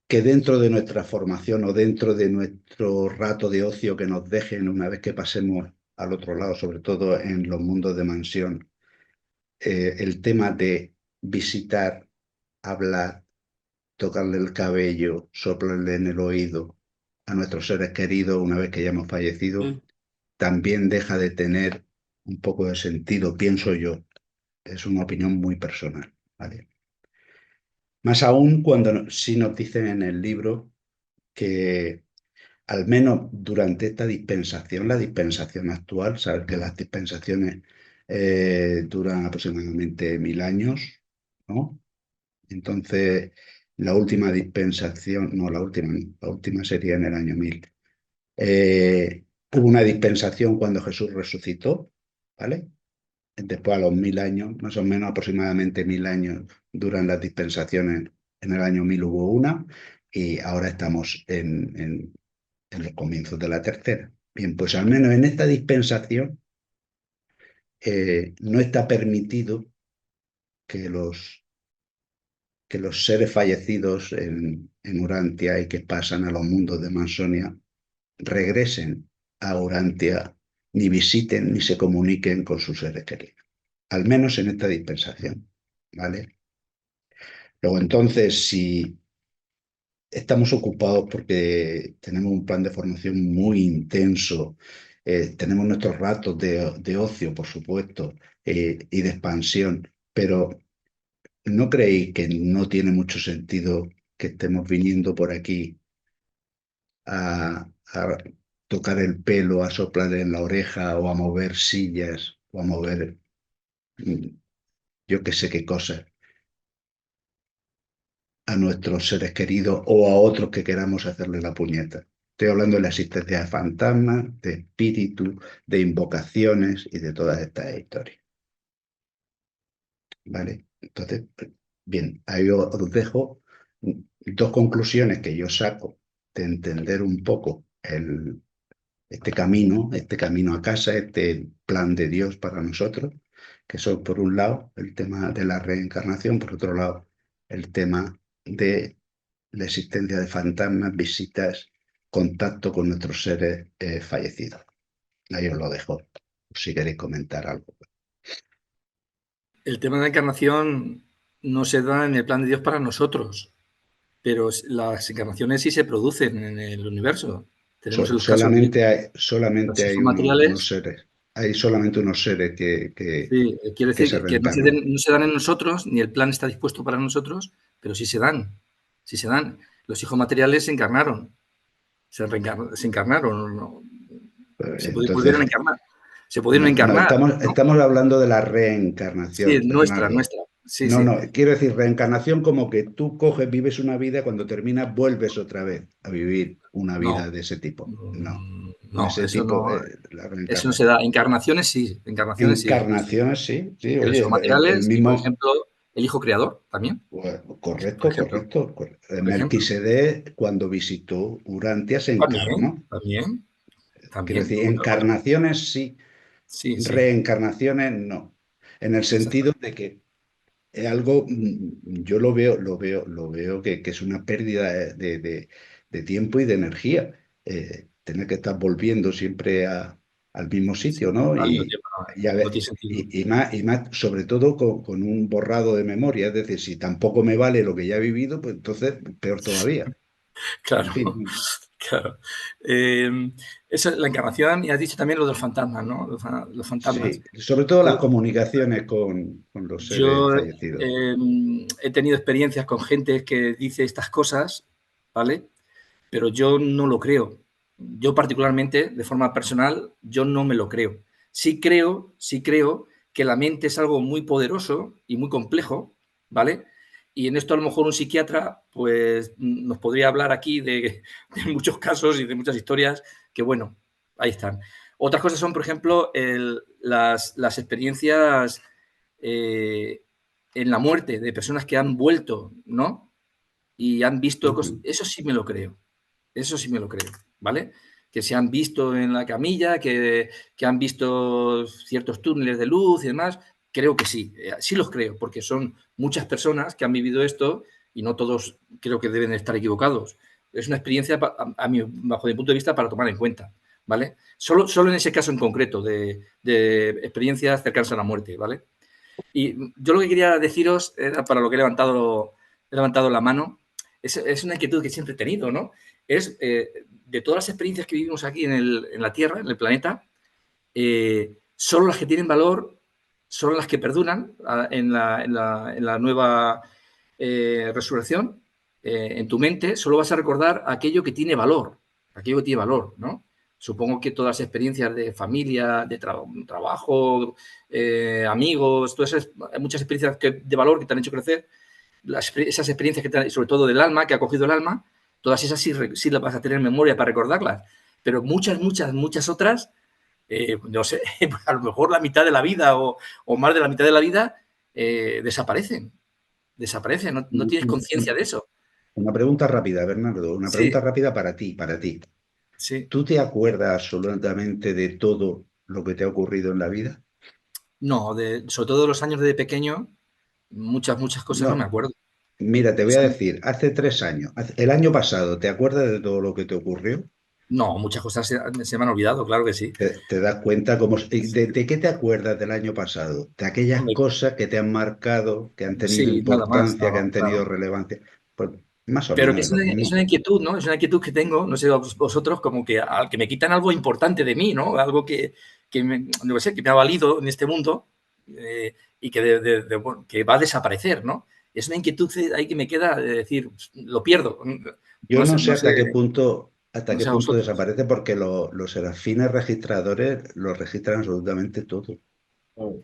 que dentro de nuestra formación o dentro de nuestro rato de ocio que nos dejen una vez que pasemos al otro lado, sobre todo en los mundos de mansión, el tema de visitar, hablar, tocarle el cabello, soplarle en el oído a nuestros seres queridos una vez que ya hemos fallecido, también deja de tener un poco de sentido, pienso yo. Es una opinión muy personal, ¿vale? Más aún cuando sí nos dicen en el libro que al menos durante esta dispensación, la dispensación actual, sabes que las dispensaciones duran aproximadamente 1000 años, ¿no? Entonces, la última dispensación, no, la última, no, la última sería en el año 1000. Hubo una dispensación cuando Jesús resucitó, ¿vale? Después a los 1000 años, más o menos aproximadamente 1000 años duran las dispensaciones. En el año 1000 hubo una y ahora estamos en los comienzos de la tercera. Bien, pues al menos en esta dispensación no está permitido que los seres fallecidos en Urantia y que pasan a los mundos de Mansonia regresen a Urantia, ni visiten ni se comuniquen con sus seres queridos. Al menos en esta dispensación, ¿vale? Luego entonces, si estamos ocupados porque tenemos un plan de formación muy intenso, tenemos nuestros ratos de ocio, por supuesto, y de expansión, pero ¿no creéis que no tiene mucho sentido que estemos viniendo por aquí a tocar el pelo, a soplar en la oreja o a mover sillas o a mover yo qué sé qué cosas a nuestros seres queridos o a otros que queramos hacerle la puñeta? Estoy hablando de la existencia de fantasmas, de espíritus, de invocaciones y de todas estas historias. ¿Vale? Entonces, bien, ahí os dejo dos conclusiones que yo saco de entender un poco este camino a casa, este plan de Dios para nosotros, que son por un lado el tema de la reencarnación, por otro lado el tema de la existencia de fantasmas, visitas, contacto con nuestros seres fallecidos. Ahí os lo dejo, si queréis comentar algo. El tema de la encarnación no se da en el plan de Dios para nosotros, pero las encarnaciones sí se producen en el universo. Tenemos el caso de solamente los hay hijos unos materiales. seres. Hay solamente unos seres que Sí, quiere se decir que no reencarnan. no se dan en nosotros, ni el plan está dispuesto para nosotros, pero sí se dan. Sí se dan. Los hijos materiales se encarnaron, se encarnaron, se volvieron a Entonces, encarnar. Se pudieron no, encarnar, ¿no? estamos hablando de la Sí, reencarnación, nuestra. Bernardo. Sí, No, sí. no, quiero decir reencarnación como que tú coges, vives una vida, cuando terminas vuelves otra vez a vivir una vida No, de ese tipo. No, no, ese tipo, la eso no reencarnación. se da. Encarnaciones sí, encarnaciones sí. Encarnaciones, sí, sí, De los oye, hijos el materiales y, por mismo, ejemplo, el hijo creador también, por correcto, ejemplo. correcto. Por ejemplo. Melquisedec, cuando visitó Urantia, se También, encarnó. también, Quiero también. decir, encarnaciones sí, Sí, sí. reencarnaciones no. En el sentido Exactamente. de que es algo, yo lo veo que es una pérdida de tiempo y de energía. tener que estar volviendo siempre al mismo sitio, ¿no? No, Y, a no ver, tiene sentido. y más, sobre todo con un borrado de memoria, es decir, si tampoco me vale lo que ya he vivido, pues entonces peor todavía. Claro, En fin, claro. Eso es la encarnación, y has dicho también lo de los fantasmas, ¿no? Los fantasmas. sí, sobre todo las Yo, comunicaciones con los seres yo fallecidos. he tenido experiencias con gente que dice estas cosas, ¿vale? Pero yo no lo creo. Yo particularmente, de forma personal, yo no me lo creo. Sí creo que la mente es algo muy poderoso y muy complejo, ¿vale? Y en esto a lo mejor un psiquiatra pues nos podría hablar aquí de muchos casos y de muchas historias que, bueno, ahí están. Otras cosas son, por ejemplo, las experiencias en la muerte de personas que han vuelto, ¿no? Y han visto cosas. Eso sí me lo creo. Eso sí me lo creo, ¿vale? Que se han visto en la camilla, que han visto ciertos túneles de luz y demás. Creo que sí, sí los creo, porque son muchas personas que han vivido esto y no todos creo que deben estar equivocados. Es una experiencia, bajo mi punto de vista, para tomar en cuenta, ¿vale? Solo en ese caso en concreto de experiencias cercanas a la muerte, ¿vale? Y yo lo que quería deciros era para lo que he levantado la mano, es una inquietud que siempre he tenido, ¿no? Es de todas las experiencias que vivimos aquí en la Tierra, en el planeta, solo las que tienen valor son las que perduran en la nueva resurrección. En tu mente solo vas a recordar aquello que tiene valor, ¿no? Supongo que todas las experiencias de familia, de trabajo, amigos, todas esas, hay muchas experiencias de valor que te han hecho crecer, esas experiencias que sobre todo del alma, que ha cogido el alma, todas esas sí las vas a tener en memoria para recordarlas, pero muchas otras, no sé, a lo mejor la mitad de la vida o más de la mitad de la vida desaparecen, no tienes conciencia de eso. Una pregunta rápida, Bernardo, una pregunta Sí, rápida para ti. sí. ¿Tú te acuerdas absolutamente de todo lo que te ha ocurrido en la vida? No, sobre todo de los años de pequeño, muchas cosas no me No, acuerdo. mira, te voy a Sí. decir, hace 3 años, el año pasado, ¿te acuerdas de todo lo que te ocurrió? No, muchas cosas se me han olvidado, claro que sí. ¿Te das cuenta cómo, de qué te acuerdas del año pasado? De aquellas Hombre, cosas que te han marcado, que han tenido sí, nada más, importancia, que no, han tenido claro. relevancia. Pues más o Pero que menos lo es mismo. una inquietud, ¿no? Es una inquietud que tengo, no sé, vosotros, como que al que me quitan algo importante de mí, ¿no? Algo no sé, que me ha valido en este mundo y que, bueno, que va a desaparecer, ¿no? Es una inquietud ahí que me queda de decir, lo pierdo. Yo no sé No sé, hasta no qué sé a punto vosotros. desaparece porque los serafines registradores lo registran absolutamente todo.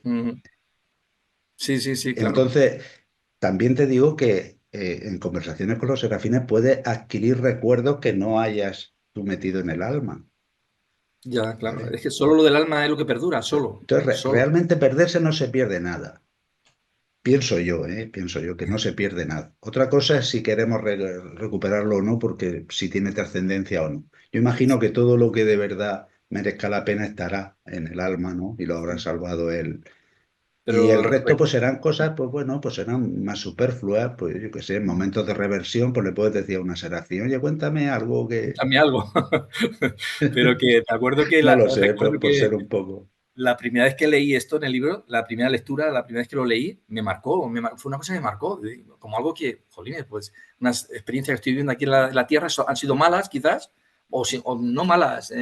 Mm. Sí, claro. Entonces, también te digo que en conversaciones con los serafines puedes adquirir recuerdos que no hayas tú metido en el alma, Ya, claro. ¿vale? Es que solo lo del alma es lo que perdura, solo. Entonces, Solo. realmente perderse no se pierde nada. Pienso yo que no se pierde nada. Otra cosa es si queremos recuperarlo o no, porque si tiene trascendencia o no. Yo imagino que todo lo que de verdad merezca la pena estará en el alma, ¿no? Y lo habrá salvado él. Y el Pero resto, pues serán cosas, pues bueno, pues serán más superfluas, pues yo qué sé, en momentos de reversión, pues le puedes decir a una seración, oye, cuéntame algo que... cuéntame algo. Pero que te acuerdo que No lo sé, recuerdo por que ser un poco... la primera vez que leí esto en el libro, la primera lectura, la primera vez que lo leí, me marcó, fue una cosa que me marcó, como algo que, jolines, pues unas experiencias que estoy viviendo aquí en la Tierra han sido malas quizás, o no malas,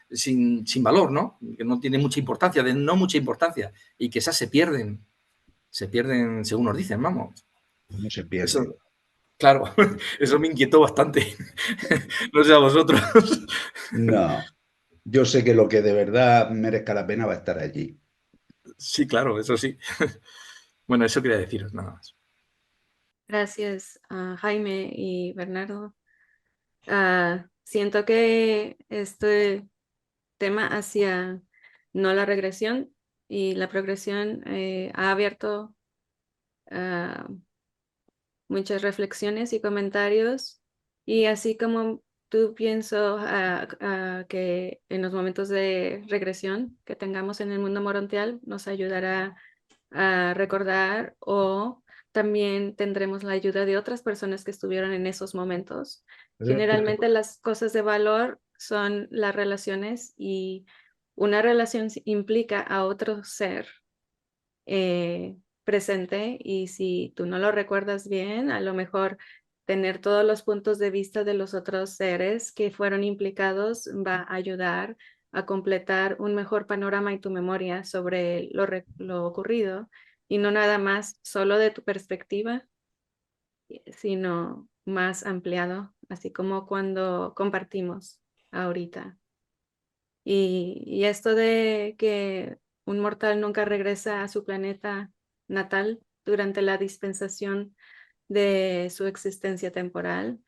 sin valor, ¿no? Que no tiene mucha importancia, no mucha importancia, y que esas se pierden según nos dicen, vamos. No se Eso, pierde. claro, eso me inquietó bastante. No sé a vosotros. No, yo sé que lo que de verdad merezca la pena va a estar allí. Sí, claro, eso sí. Bueno, eso quería deciros, nada más. Gracias a Jaime y Bernardo. Siento que este tema hacia no la regresión y la progresión ha abierto ah, muchas reflexiones y comentarios, y así como tú pienso que en los momentos de regresión que tengamos en el mundo morontial nos ayudará a recordar, o también tendremos la ayuda de otras personas que estuvieron en esos momentos. Generalmente las cosas de valor son las relaciones, y una relación implica a otro ser presente, y si tú no lo recuerdas bien, a lo mejor tener todos los puntos de vista de los otros seres que fueron implicados va a ayudar a completar un mejor panorama en tu memoria sobre lo ocurrido, y no nada más solo de tu perspectiva, sino más ampliado, así como cuando compartimos ahorita. Y esto de que un mortal nunca regresa a su planeta natal durante la dispensación de su existencia temporal,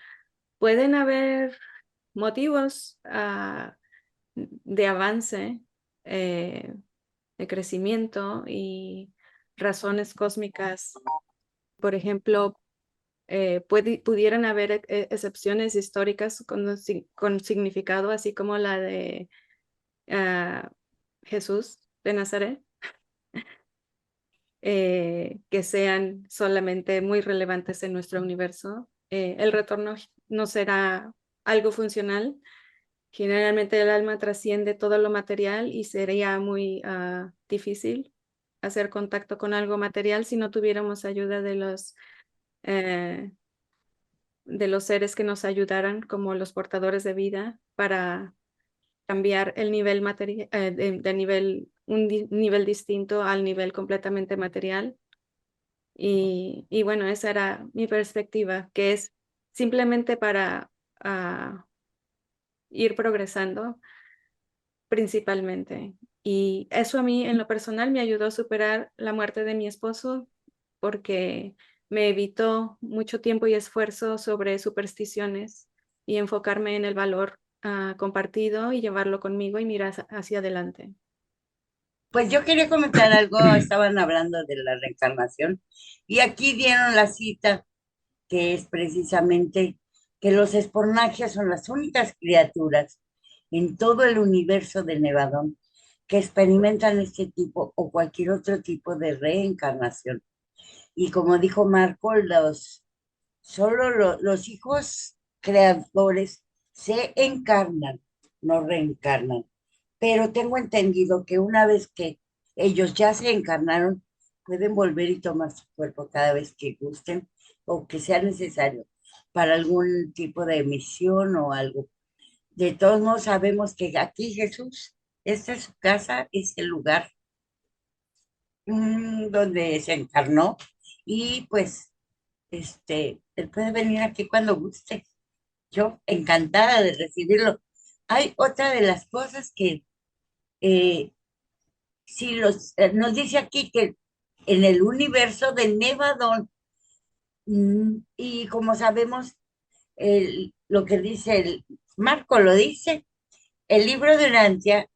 pueden haber motivos de avance, de crecimiento y razones cósmicas. Por ejemplo, pudieran haber excepciones históricas con significado, así como la de Jesús de Nazaret, que sean solamente muy relevantes en nuestro universo. El retorno no será algo funcional. Generalmente el alma trasciende todo lo material y sería muy difícil hacer contacto con algo material si no tuviéramos ayuda de los seres que nos ayudaran, como los portadores de vida, para cambiar el nivel material, un nivel distinto al nivel completamente material. Y bueno, esa era mi perspectiva, que es simplemente para ir progresando principalmente. Y eso a mí en lo personal me ayudó a superar la muerte de mi esposo, porque me evitó mucho tiempo y esfuerzo sobre supersticiones y enfocarme en el valor compartido y llevarlo conmigo y mirar hacia adelante. Pues yo quería comentar algo, estaban hablando de la reencarnación y aquí dieron la cita que es precisamente que los espornagios son las únicas criaturas en todo el universo de Nevadón que experimentan este tipo o cualquier otro tipo de reencarnación. Y como dijo Marco, solo los hijos creadores se encarnan, no reencarnan. Pero tengo entendido que una vez que ellos ya se encarnaron, pueden volver y tomar su cuerpo cada vez que gusten o que sea necesario para algún tipo de misión o algo. De todos modos, sabemos que aquí Jesús, esta es su casa, es el lugar donde se encarnó y pues él puede venir aquí cuando guste. Yo encantada de recibirlo. Hay otra de las cosas que si nos dice aquí que en el universo de Nevadón, y como sabemos, lo que dice Marco lo dice, el libro de Urantia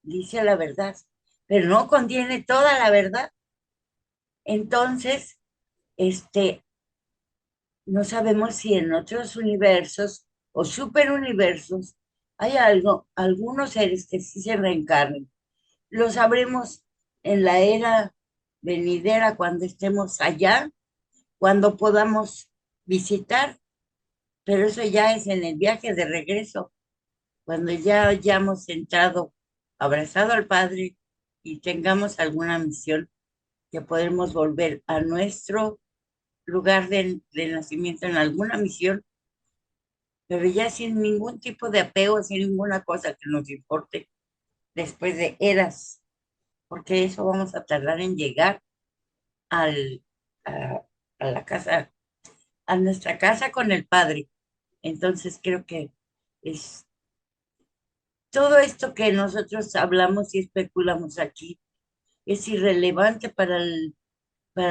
dice la verdad, pero no contiene toda la verdad. Entonces, no sabemos si en otros universos o superuniversos hay algunos seres que sí se reencarnen. Lo sabremos en la era venidera, cuando estemos allá, cuando podamos visitar, pero eso ya es en el viaje de regreso, cuando ya hayamos entrado, abrazado al Padre y tengamos alguna misión, que podremos volver a nuestro lugar de nacimiento en alguna misión, pero ya sin ningún tipo de apego, sin ninguna cosa que nos importe después de eras, porque eso vamos a tardar en llegar al, a la casa, a nuestra casa con el Padre. Entonces creo que es todo esto que nosotros hablamos y especulamos aquí es irrelevante para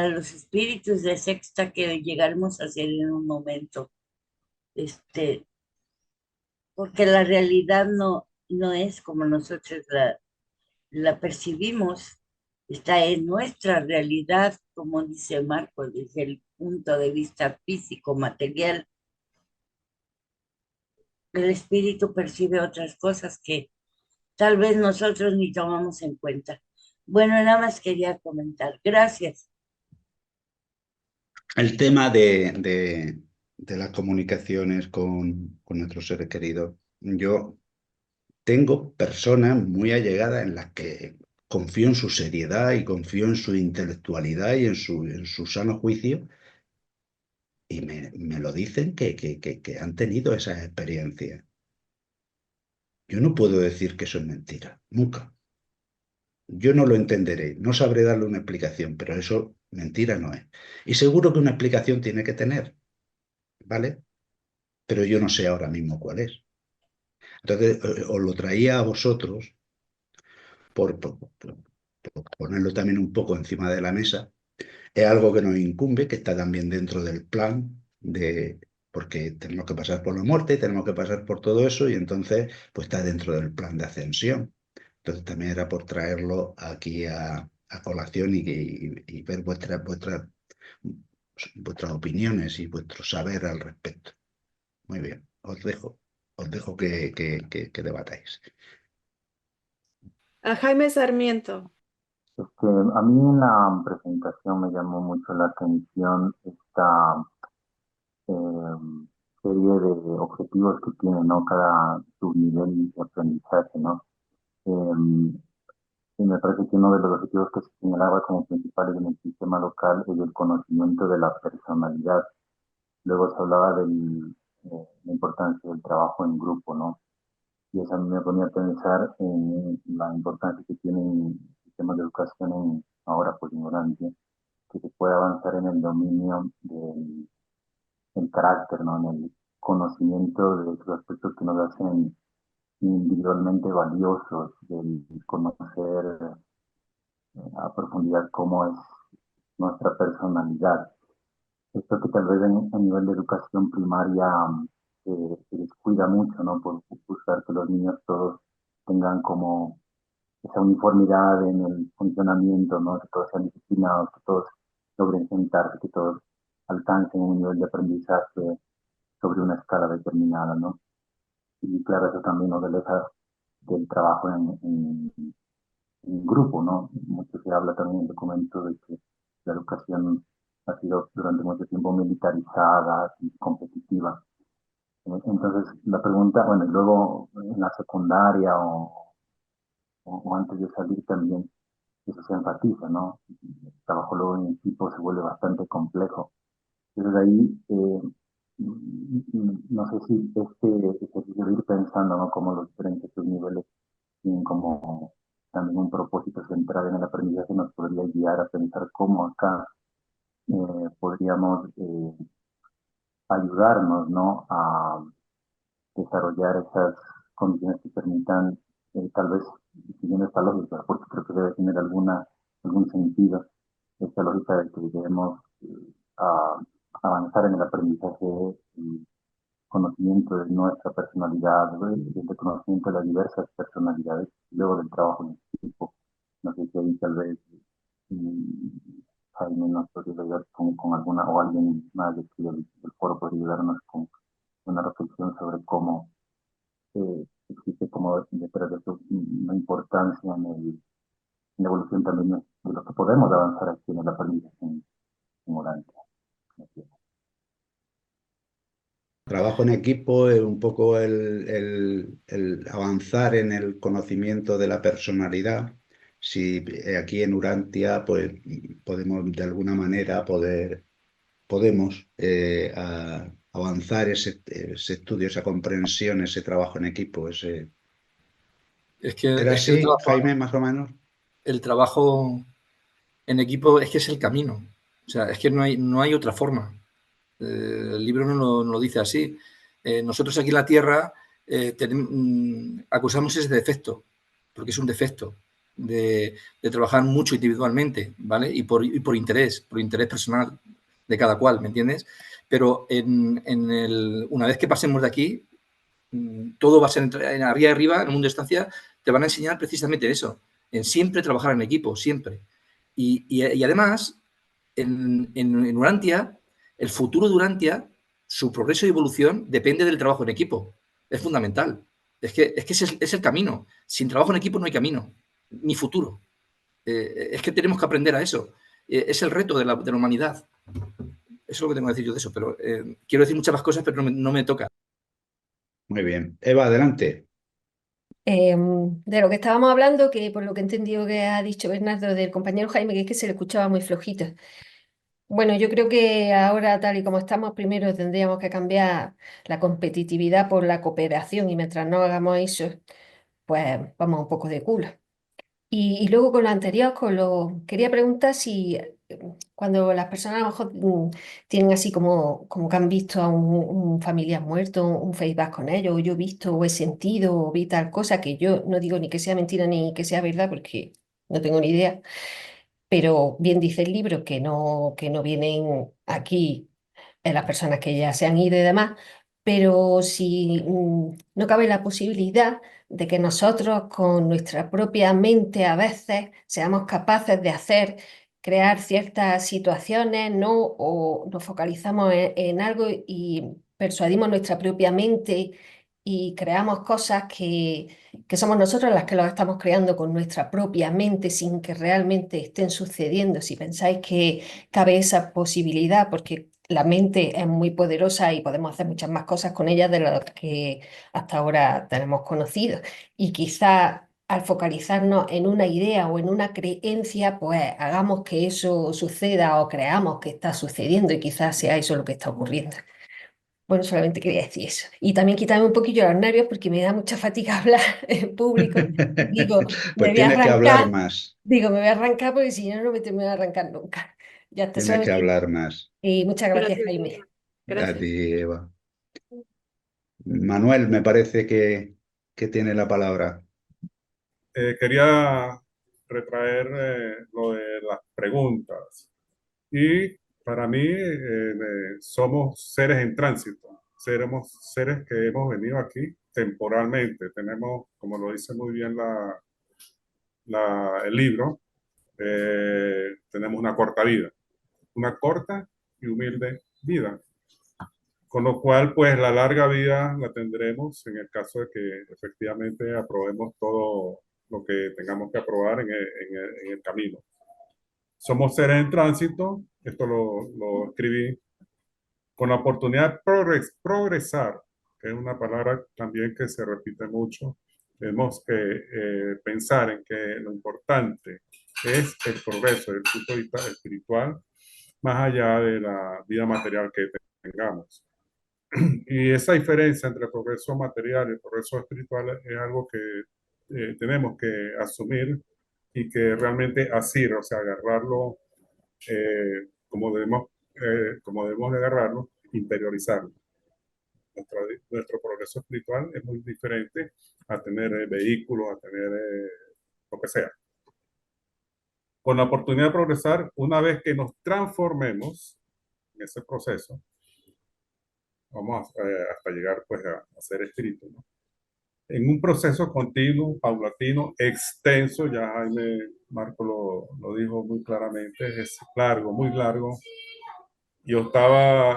los espíritus de sexta que llegaremos a ser en un momento. Porque la realidad no es como nosotros la percibimos, está en nuestra realidad, como dice Marco, desde el punto de vista físico, material. El espíritu percibe otras cosas que tal vez nosotros ni tomamos en cuenta. Bueno, nada más quería comentar. Gracias. El tema de las comunicaciones con nuestros seres queridos. Yo tengo personas muy allegadas en las que confío en su seriedad y confío en su intelectualidad y en su sano juicio, y me lo dicen que han tenido esas experiencias. Yo no puedo decir que eso es mentira, nunca. Yo no lo entenderé, no sabré darle una explicación, pero eso mentira no es. Y seguro que una explicación tiene que tener, ¿vale? Pero yo no sé ahora mismo cuál es. Entonces, os lo traía a vosotros por ponerlo también un poco encima de la mesa. Es algo que nos incumbe, que está también dentro del plan porque tenemos que pasar por la muerte, tenemos que pasar por todo eso, y entonces pues está dentro del plan de ascensión. Entonces también era por traerlo aquí a colación y ver vuestras opiniones y vuestro saber al respecto. Muy bien, os dejo que debatáis. A Jaime Sarmiento. A mí en la presentación me llamó mucho la atención esta serie de objetivos que tiene, ¿no? Cada subnivel de aprendizaje, ¿no? Y me parece que uno de los objetivos que se señalaba como principales en el sistema local es el conocimiento de la personalidad. Luego se hablaba de la importancia del trabajo en grupo, ¿no? Y eso a mí me ponía a pensar en la importancia que tiene el sistema de educación ahora, pues en Urantia, que se puede avanzar en el dominio del carácter, ¿no? En el conocimiento de los aspectos que nos hacen individualmente valiosos, del conocer a profundidad cómo es nuestra personalidad. Esto que tal vez a nivel de educación primaria se descuida mucho, ¿no? Por buscar que los niños todos tengan como esa uniformidad en el funcionamiento, ¿no? Que todos sean disciplinados, que todos logren sentarse, que todos alcancen un nivel de aprendizaje sobre una escala determinada, ¿no? Y claro, eso también nos aleja del trabajo en grupo, ¿no? Mucho se habla también en el documento de que la educación ha sido durante mucho tiempo militarizada y competitiva. Entonces, la pregunta, bueno, y luego en la secundaria o antes de salir también, eso se enfatiza, ¿no? El trabajo luego en equipo se vuelve bastante complejo. Entonces ahí, no sé si este ejercicio de ir pensando, ¿no? Cómo los diferentes niveles tienen como también un propósito central en el aprendizaje, nos podría guiar a pensar cómo acá podríamos ayudarnos, ¿no? A desarrollar esas condiciones que permitan, tal vez, siguiendo esta lógica, porque creo que debe tener algún sentido, esta lógica de que debemos avanzar en el aprendizaje y conocimiento de nuestra personalidad, el reconocimiento de las diversas personalidades, y luego del trabajo en equipo. No sé si ahí tal vez Jaime nos podría ayudar con alguna, o alguien más del foro podría ayudarnos con una reflexión sobre cómo existe como detrás de eso una importancia en la evolución también de lo que podemos avanzar aquí en el aprendizaje en Urantia. Trabajo en equipo es un poco el avanzar en el conocimiento de la personalidad. Si aquí en Urantia, pues podemos de alguna manera podemos avanzar ese estudio, esa comprensión, ese trabajo en equipo. Es ¿Era que así, Jaime, más o menos? el trabajo en equipo es que es el camino. O sea, es que no hay otra forma. El libro no lo dice así. Nosotros aquí en la Tierra acusamos ese defecto, porque es un defecto de trabajar mucho individualmente, ¿vale? Y por interés personal de cada cual, ¿me entiendes? Pero una vez que pasemos de aquí, todo va a ser arriba y arriba, en el mundo de estancia, te van a enseñar precisamente eso, en siempre trabajar en equipo, siempre. Y además, en Urantia, el futuro de Urantia, su progreso y evolución depende del trabajo en equipo. Es fundamental. Es que es el camino. Sin trabajo en equipo no hay camino, ni futuro. Es que tenemos que aprender a eso. Es el reto de la humanidad. Eso es lo que tengo que decir yo de eso. Pero quiero decir muchas más cosas, pero no me toca. Muy bien. Eva, adelante. De lo que estábamos hablando, que por lo que he entendido que ha dicho Bernardo del compañero Jaime, que es que se le escuchaba muy flojito. Bueno, yo creo que ahora, tal y como estamos, primero tendríamos que cambiar la competitividad por la cooperación y mientras no hagamos eso, pues vamos un poco de culo. Y luego con lo anterior, quería preguntar si cuando las personas a lo mejor tienen así como que han visto a un familiar muerto, un feedback con ellos, o yo he visto o he sentido o vi tal cosa, que yo no digo ni que sea mentira ni que sea verdad porque no tengo ni idea, pero bien dice el libro que no vienen aquí las personas que ya se han ido y demás, pero si no cabe la posibilidad de que nosotros con nuestra propia mente a veces seamos capaces de crear ciertas situaciones, ¿no? O nos focalizamos en algo y persuadimos nuestra propia mente y creamos cosas que somos nosotros las que los estamos creando con nuestra propia mente sin que realmente estén sucediendo. Si pensáis que cabe esa posibilidad, porque la mente es muy poderosa y podemos hacer muchas más cosas con ella de las que hasta ahora tenemos conocido. Y quizá al focalizarnos en una idea o en una creencia, pues hagamos que eso suceda o creamos que está sucediendo y quizás sea eso lo que está ocurriendo. Bueno, solamente quería decir eso. Y también quitarme un poquillo los nervios porque me da mucha fatiga hablar en público. Digo, me Pues voy a tienes que hablar arrancar, más, digo, me voy a arrancar porque si no, no me termino de arrancar nunca. Ya está, tienes que solamente. hablar más. Y muchas gracias, Gracias, Jaime. Eva. A Gracias. ti, Eva. Manuel, me parece que tiene la palabra. Quería retraer lo de las preguntas. Y para mí somos seres en tránsito, seremos seres que hemos venido aquí temporalmente. Tenemos, como lo dice muy bien el libro, tenemos una corta vida, una corta y humilde vida. Con lo cual, pues la larga vida la tendremos en el caso de que efectivamente aprobemos todo lo que tengamos que aprobar en el camino. Somos seres en tránsito, esto lo escribí, con la oportunidad de progresar, que es una palabra también que se repite mucho. Tenemos que pensar en que lo importante es el progreso del punto de vista espiritual, más allá de la vida material que tengamos. Y esa diferencia entre el progreso material y el progreso espiritual es algo que tenemos que asumir y que realmente asir, o sea, agarrarlo como debemos de agarrarlo, interiorizarlo. Nuestro progreso espiritual es muy diferente a tener vehículos, a tener lo que sea. Con la oportunidad de progresar, una vez que nos transformemos en ese proceso, vamos hasta llegar pues a ser espíritu, ¿no? En un proceso continuo, paulatino, extenso, ya Jaime Marco lo dijo muy claramente, es largo, muy largo. Yo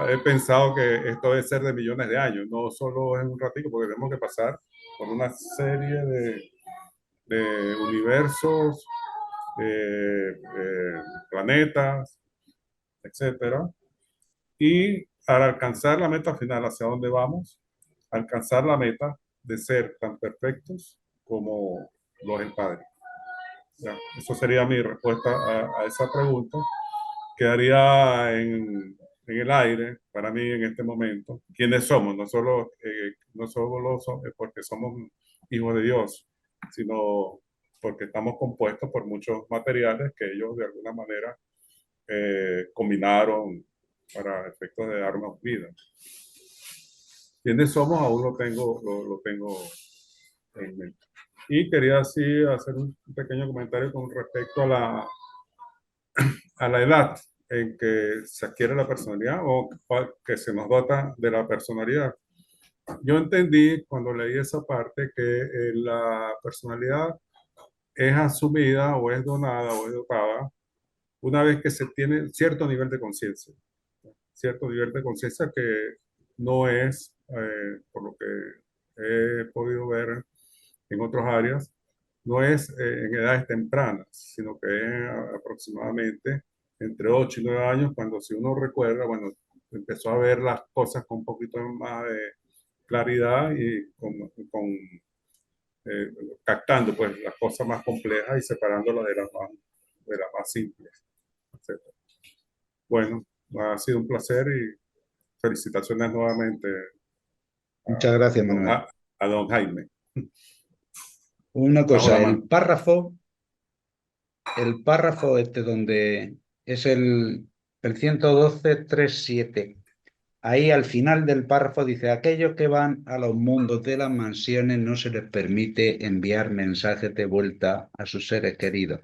he pensado que esto debe ser de millones de años, no solo en un ratito, porque tenemos que pasar por una serie de universos, planetas, etcétera. Y al alcanzar la meta final, ¿hacia dónde vamos? Alcanzar la meta de ser tan perfectos como lo es el Padre. Ya, eso sería mi respuesta a esa pregunta. Quedaría en el aire para mí en este momento. ¿Quiénes somos? No solo porque somos hijos de Dios, sino porque estamos compuestos por muchos materiales que ellos de alguna manera combinaron para efectos de darnos vida. ¿Quiénes somos? Aún lo tengo en mente. Y quería así hacer un pequeño comentario con respecto a la edad en que se adquiere la personalidad o que se nos dota de la personalidad. Yo entendí cuando leí esa parte que la personalidad es asumida o es donada o es dotada una vez que se tiene cierto nivel de conciencia. Cierto nivel de conciencia que no es, por lo que he podido ver en otras áreas, no es en edades tempranas, sino que es aproximadamente entre 8 y 9 años, cuando si uno recuerda, bueno, empezó a ver las cosas con un poquito más de claridad y con captando pues las cosas más complejas y separándolas de las más simples, etc. Bueno, ha sido un placer y felicitaciones nuevamente Muchas gracias, Manuel. a don Jaime. Una Bajo la cosa, mano. el párrafo este donde es el 112.3.7. Ahí al final del párrafo dice, aquellos que van a los mundos de las mansiones no se les permite enviar mensajes de vuelta a sus seres queridos.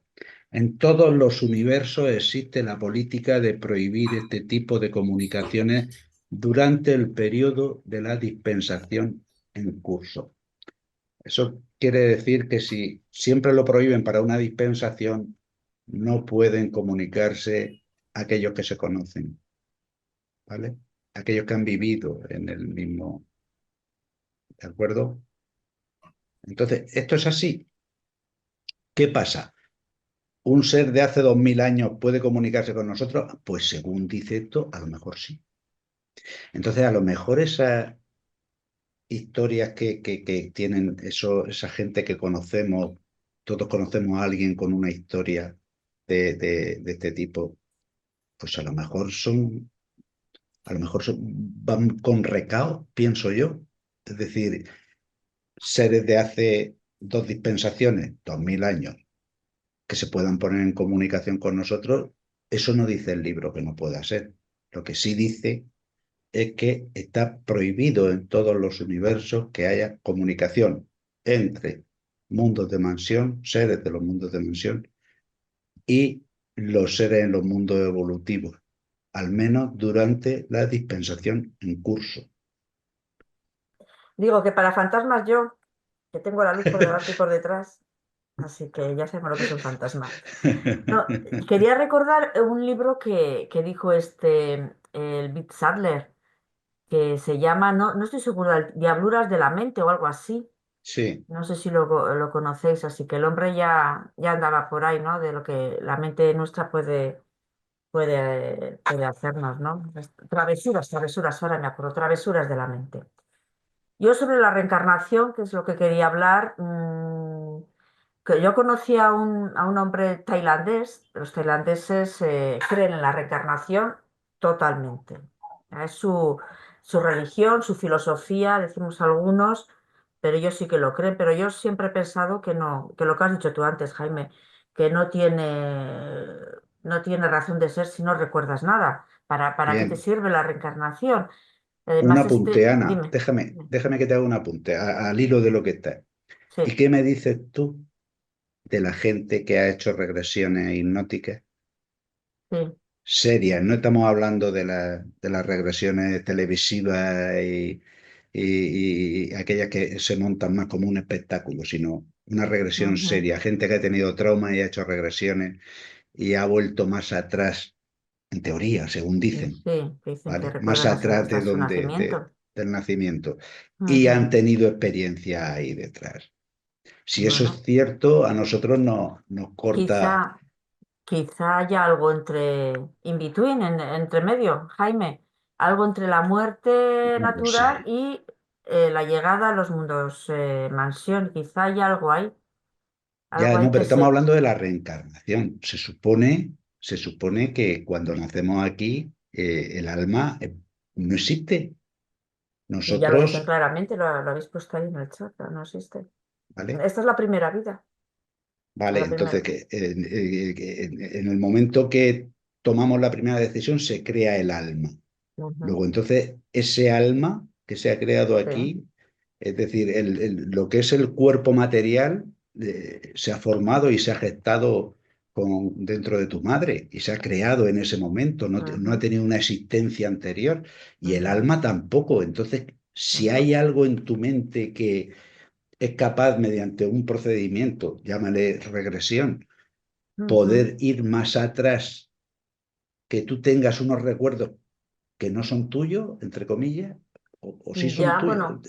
En todos los universos existe la política de prohibir este tipo de comunicaciones durante el periodo de la dispensación en curso. Eso quiere decir que si siempre lo prohíben para una dispensación, no pueden comunicarse aquellos que se conocen, ¿vale? Aquellos que han vivido en el mismo, ¿de acuerdo? Entonces, esto es así. ¿Qué pasa? ¿Un ser de hace 2000 años puede comunicarse con nosotros? Pues según dice esto, a lo mejor sí. Entonces, a lo mejor esas historias que tienen esa gente que conocemos, todos conocemos a alguien con una historia de este tipo, pues a lo mejor van con recao, pienso yo. Es decir, seres de hace 2 dispensaciones, 2000 años, que se puedan poner en comunicación con nosotros, eso no dice el libro que no pueda ser. Lo que sí dice es que está prohibido en todos los universos que haya comunicación entre mundos de mansión, seres de los mundos de mansión, y los seres en los mundos evolutivos, al menos durante la dispensación en curso. Digo que para fantasmas yo, que tengo la luz por delante y por detrás, así que ya sabemos lo que es un fantasma. No, quería recordar un libro que dijo el Bit Sadler, que se llama, no estoy segura, Diabluras de la mente o algo así. Sí, No sé si lo conocéis, así que el hombre ya andaba por ahí, ¿no? De lo que la mente nuestra puede hacernos, ¿no? Travesuras, ahora me acuerdo, travesuras de la mente. Yo sobre la reencarnación, que es lo que quería hablar, que yo conocí a un hombre tailandés. Los tailandeses creen en la reencarnación totalmente. Es su religión, su filosofía, decimos algunos, pero ellos sí que lo creen. Pero yo siempre he pensado que no, que lo que has dicho tú antes, Jaime, que no tiene razón de ser si no recuerdas nada. ¿Para qué te bien. sirve la reencarnación? Un Además, apunte, Ana. dime, Déjame que te haga un apunte al hilo de lo que está. ¿Y sí, qué me dices tú de la gente que ha hecho regresiones hipnóticas sí. serias? No estamos hablando de las regresiones televisivas y aquellas que se montan más como un espectáculo, sino una regresión Ujú. seria. Gente que ha tenido trauma y ha hecho regresiones y ha vuelto más atrás, en teoría, según Sí, dicen, que dicen que ¿vale? Más recuerdan atrás hasta de su donde, nacimiento. del nacimiento. Y Ujú. han tenido experiencia ahí detrás. Si eso es Bueno, cierto, a nosotros nos corta. quizá, quizá haya algo in between, entre medio, Jaime, algo entre la muerte No lo natural sé. y la llegada a los mundos mansión. Quizá haya algo Ya, ahí no, pero que estamos se... hablando de la reencarnación. Se supone que cuando nacemos aquí, el alma no existe. Y ya lo dicen Nosotros, claramente, lo habéis puesto ahí en el chat, no existe. ¿vale? Esta es la primera vida. Vale, La entonces primera. que en el momento que tomamos la primera decisión se crea el alma. Ujú. Luego, entonces, ese alma que se ha creado Sí. aquí, es decir, lo que es el cuerpo material, se ha formado y se ha gestado dentro de tu madre y se ha creado en ese momento, no ha Ujú, tenido una existencia anterior y el ujú, alma tampoco. Entonces, si ujú, hay algo en tu mente que es capaz, mediante un procedimiento, llámale regresión, ujú. poder ir más atrás, que tú tengas unos recuerdos que no son tuyos, entre comillas, o sí son Ya, tuyos. bueno,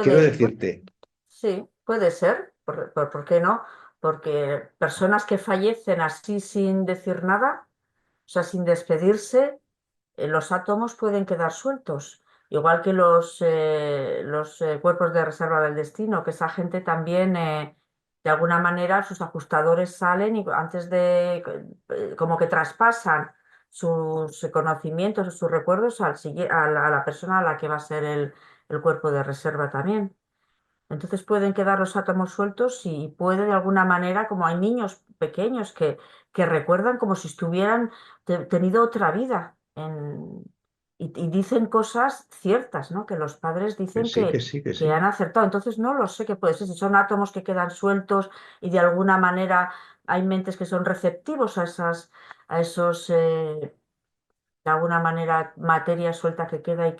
Quiero puede, decirte, sí, puede ser. ¿Por qué no? Porque personas que fallecen así sin decir nada, o sea, sin despedirse, los átomos pueden quedar sueltos. igual que los cuerpos de reserva del destino, que esa gente también, de alguna manera, sus ajustadores salen y antes de, como que traspasan sus conocimientos o sus recuerdos a la persona a la que va a ser el cuerpo de reserva también. Entonces pueden quedar los átomos sueltos y puede de alguna manera, como hay niños pequeños que recuerdan como si estuvieran tenido otra vida y dicen cosas ciertas, ¿no? Que los padres Que dicen sí, que sí, que que sí. han acertado. Entonces no lo sé qué puede ser, si son átomos que quedan sueltos y de alguna manera hay mentes que son receptivos a esos, de alguna manera, materia suelta que queda y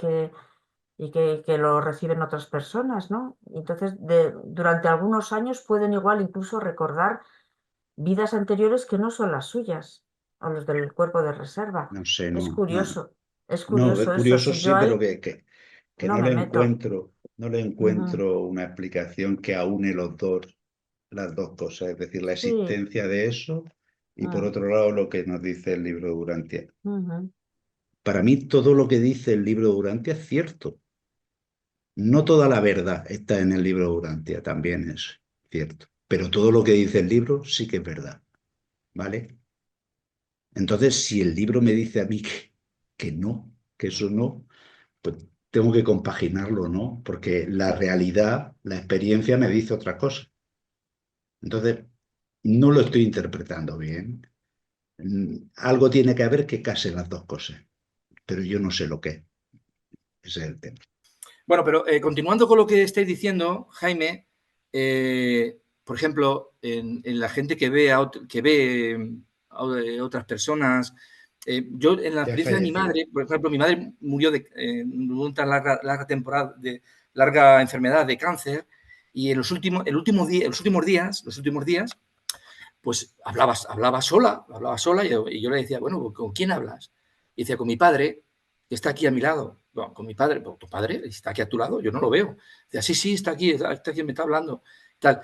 que lo reciben otras personas, ¿no? Entonces, durante algunos años pueden igual incluso recordar vidas anteriores que no son las suyas, o los del cuerpo de reserva. No sé, Es no, no. curioso No, es eso. curioso Si yo sí, pero ahí que no no me le meto. no le Ujú. encuentro una explicación que aúne las dos cosas, es decir, la Sí. existencia de eso y por Mm, otro lado lo que nos dice el libro de Urantia. ujú. Para mí todo lo que dice el libro de Urantia es cierto. No toda la verdad está en el libro de Urantia, también es cierto. Pero todo lo que dice el libro sí que es verdad, ¿vale? Entonces, si el libro me dice a mí que no, que eso no, pues tengo que compaginarlo, ¿no? Porque la realidad, la experiencia me dice otra cosa. Entonces, no lo estoy interpretando bien. Algo tiene que haber que case las dos cosas, pero yo no sé lo que es. Ese es el tema. Bueno, pero continuando con lo que estáis diciendo, Jaime, por ejemplo, en la gente que ve a otras personas, yo en la Ya ha experiencia de mi fallecido. madre, por ejemplo, mi madre murió de una larga temporada de larga enfermedad de cáncer y en los últimos días, pues hablaba sola y yo le decía, bueno, ¿con quién hablas? Y decía, con mi padre, que está aquí a mi lado. Bueno, con mi padre, ¿tu padre está aquí a tu lado? Yo no lo veo. Decía, sí, está aquí, me está hablando. Tal.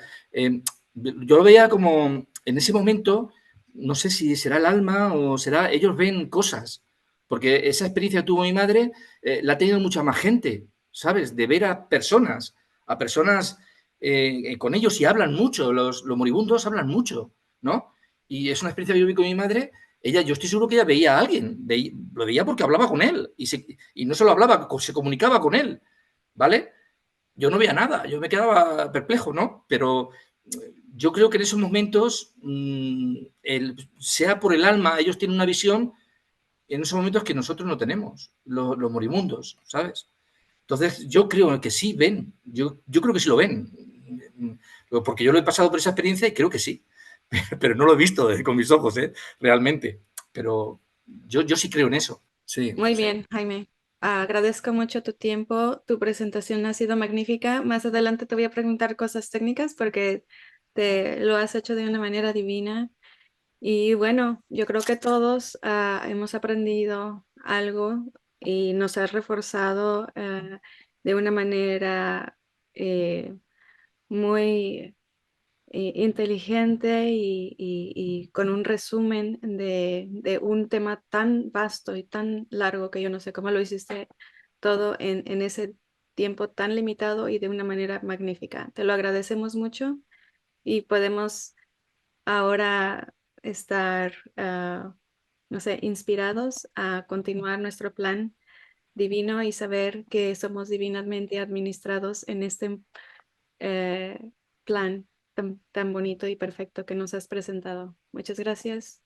Yo lo veía como, en ese momento, no sé si será el alma o será, ellos ven cosas, porque esa experiencia que tuvo mi madre la ha tenido mucha más gente, ¿sabes? De ver a personas con ellos y hablan mucho, los moribundos hablan mucho, ¿no? Y es una experiencia que yo vi con mi madre. Yo estoy seguro que ella veía a alguien, lo veía porque hablaba con él y no solo hablaba, se comunicaba con él, ¿vale? Yo no veía nada, yo me quedaba perplejo, ¿no? Pero yo creo que en esos momentos, sea por el alma, ellos tienen una visión en esos momentos que nosotros no tenemos, los moribundos, ¿sabes? Entonces, yo creo que sí ven, yo creo que sí lo ven, porque yo lo he pasado por esa experiencia y creo que sí, pero no lo he visto con mis ojos, realmente. Pero yo sí creo en eso. Sí. Muy bien, Jaime. Agradezco mucho tu tiempo. Tu presentación ha sido magnífica. Más adelante te voy a preguntar cosas técnicas porque te lo has hecho de una manera divina. Y bueno, yo creo que todos hemos aprendido algo y nos ha reforzado de una manera muy inteligente y con un resumen de un tema tan vasto y tan largo que yo no sé cómo lo hiciste todo en ese tiempo tan limitado y de una manera magnífica. Te lo agradecemos mucho y podemos ahora estar, no sé, inspirados a continuar nuestro plan divino y saber que somos divinamente administrados en este plan tan bonito y perfecto que nos has presentado. Muchas gracias.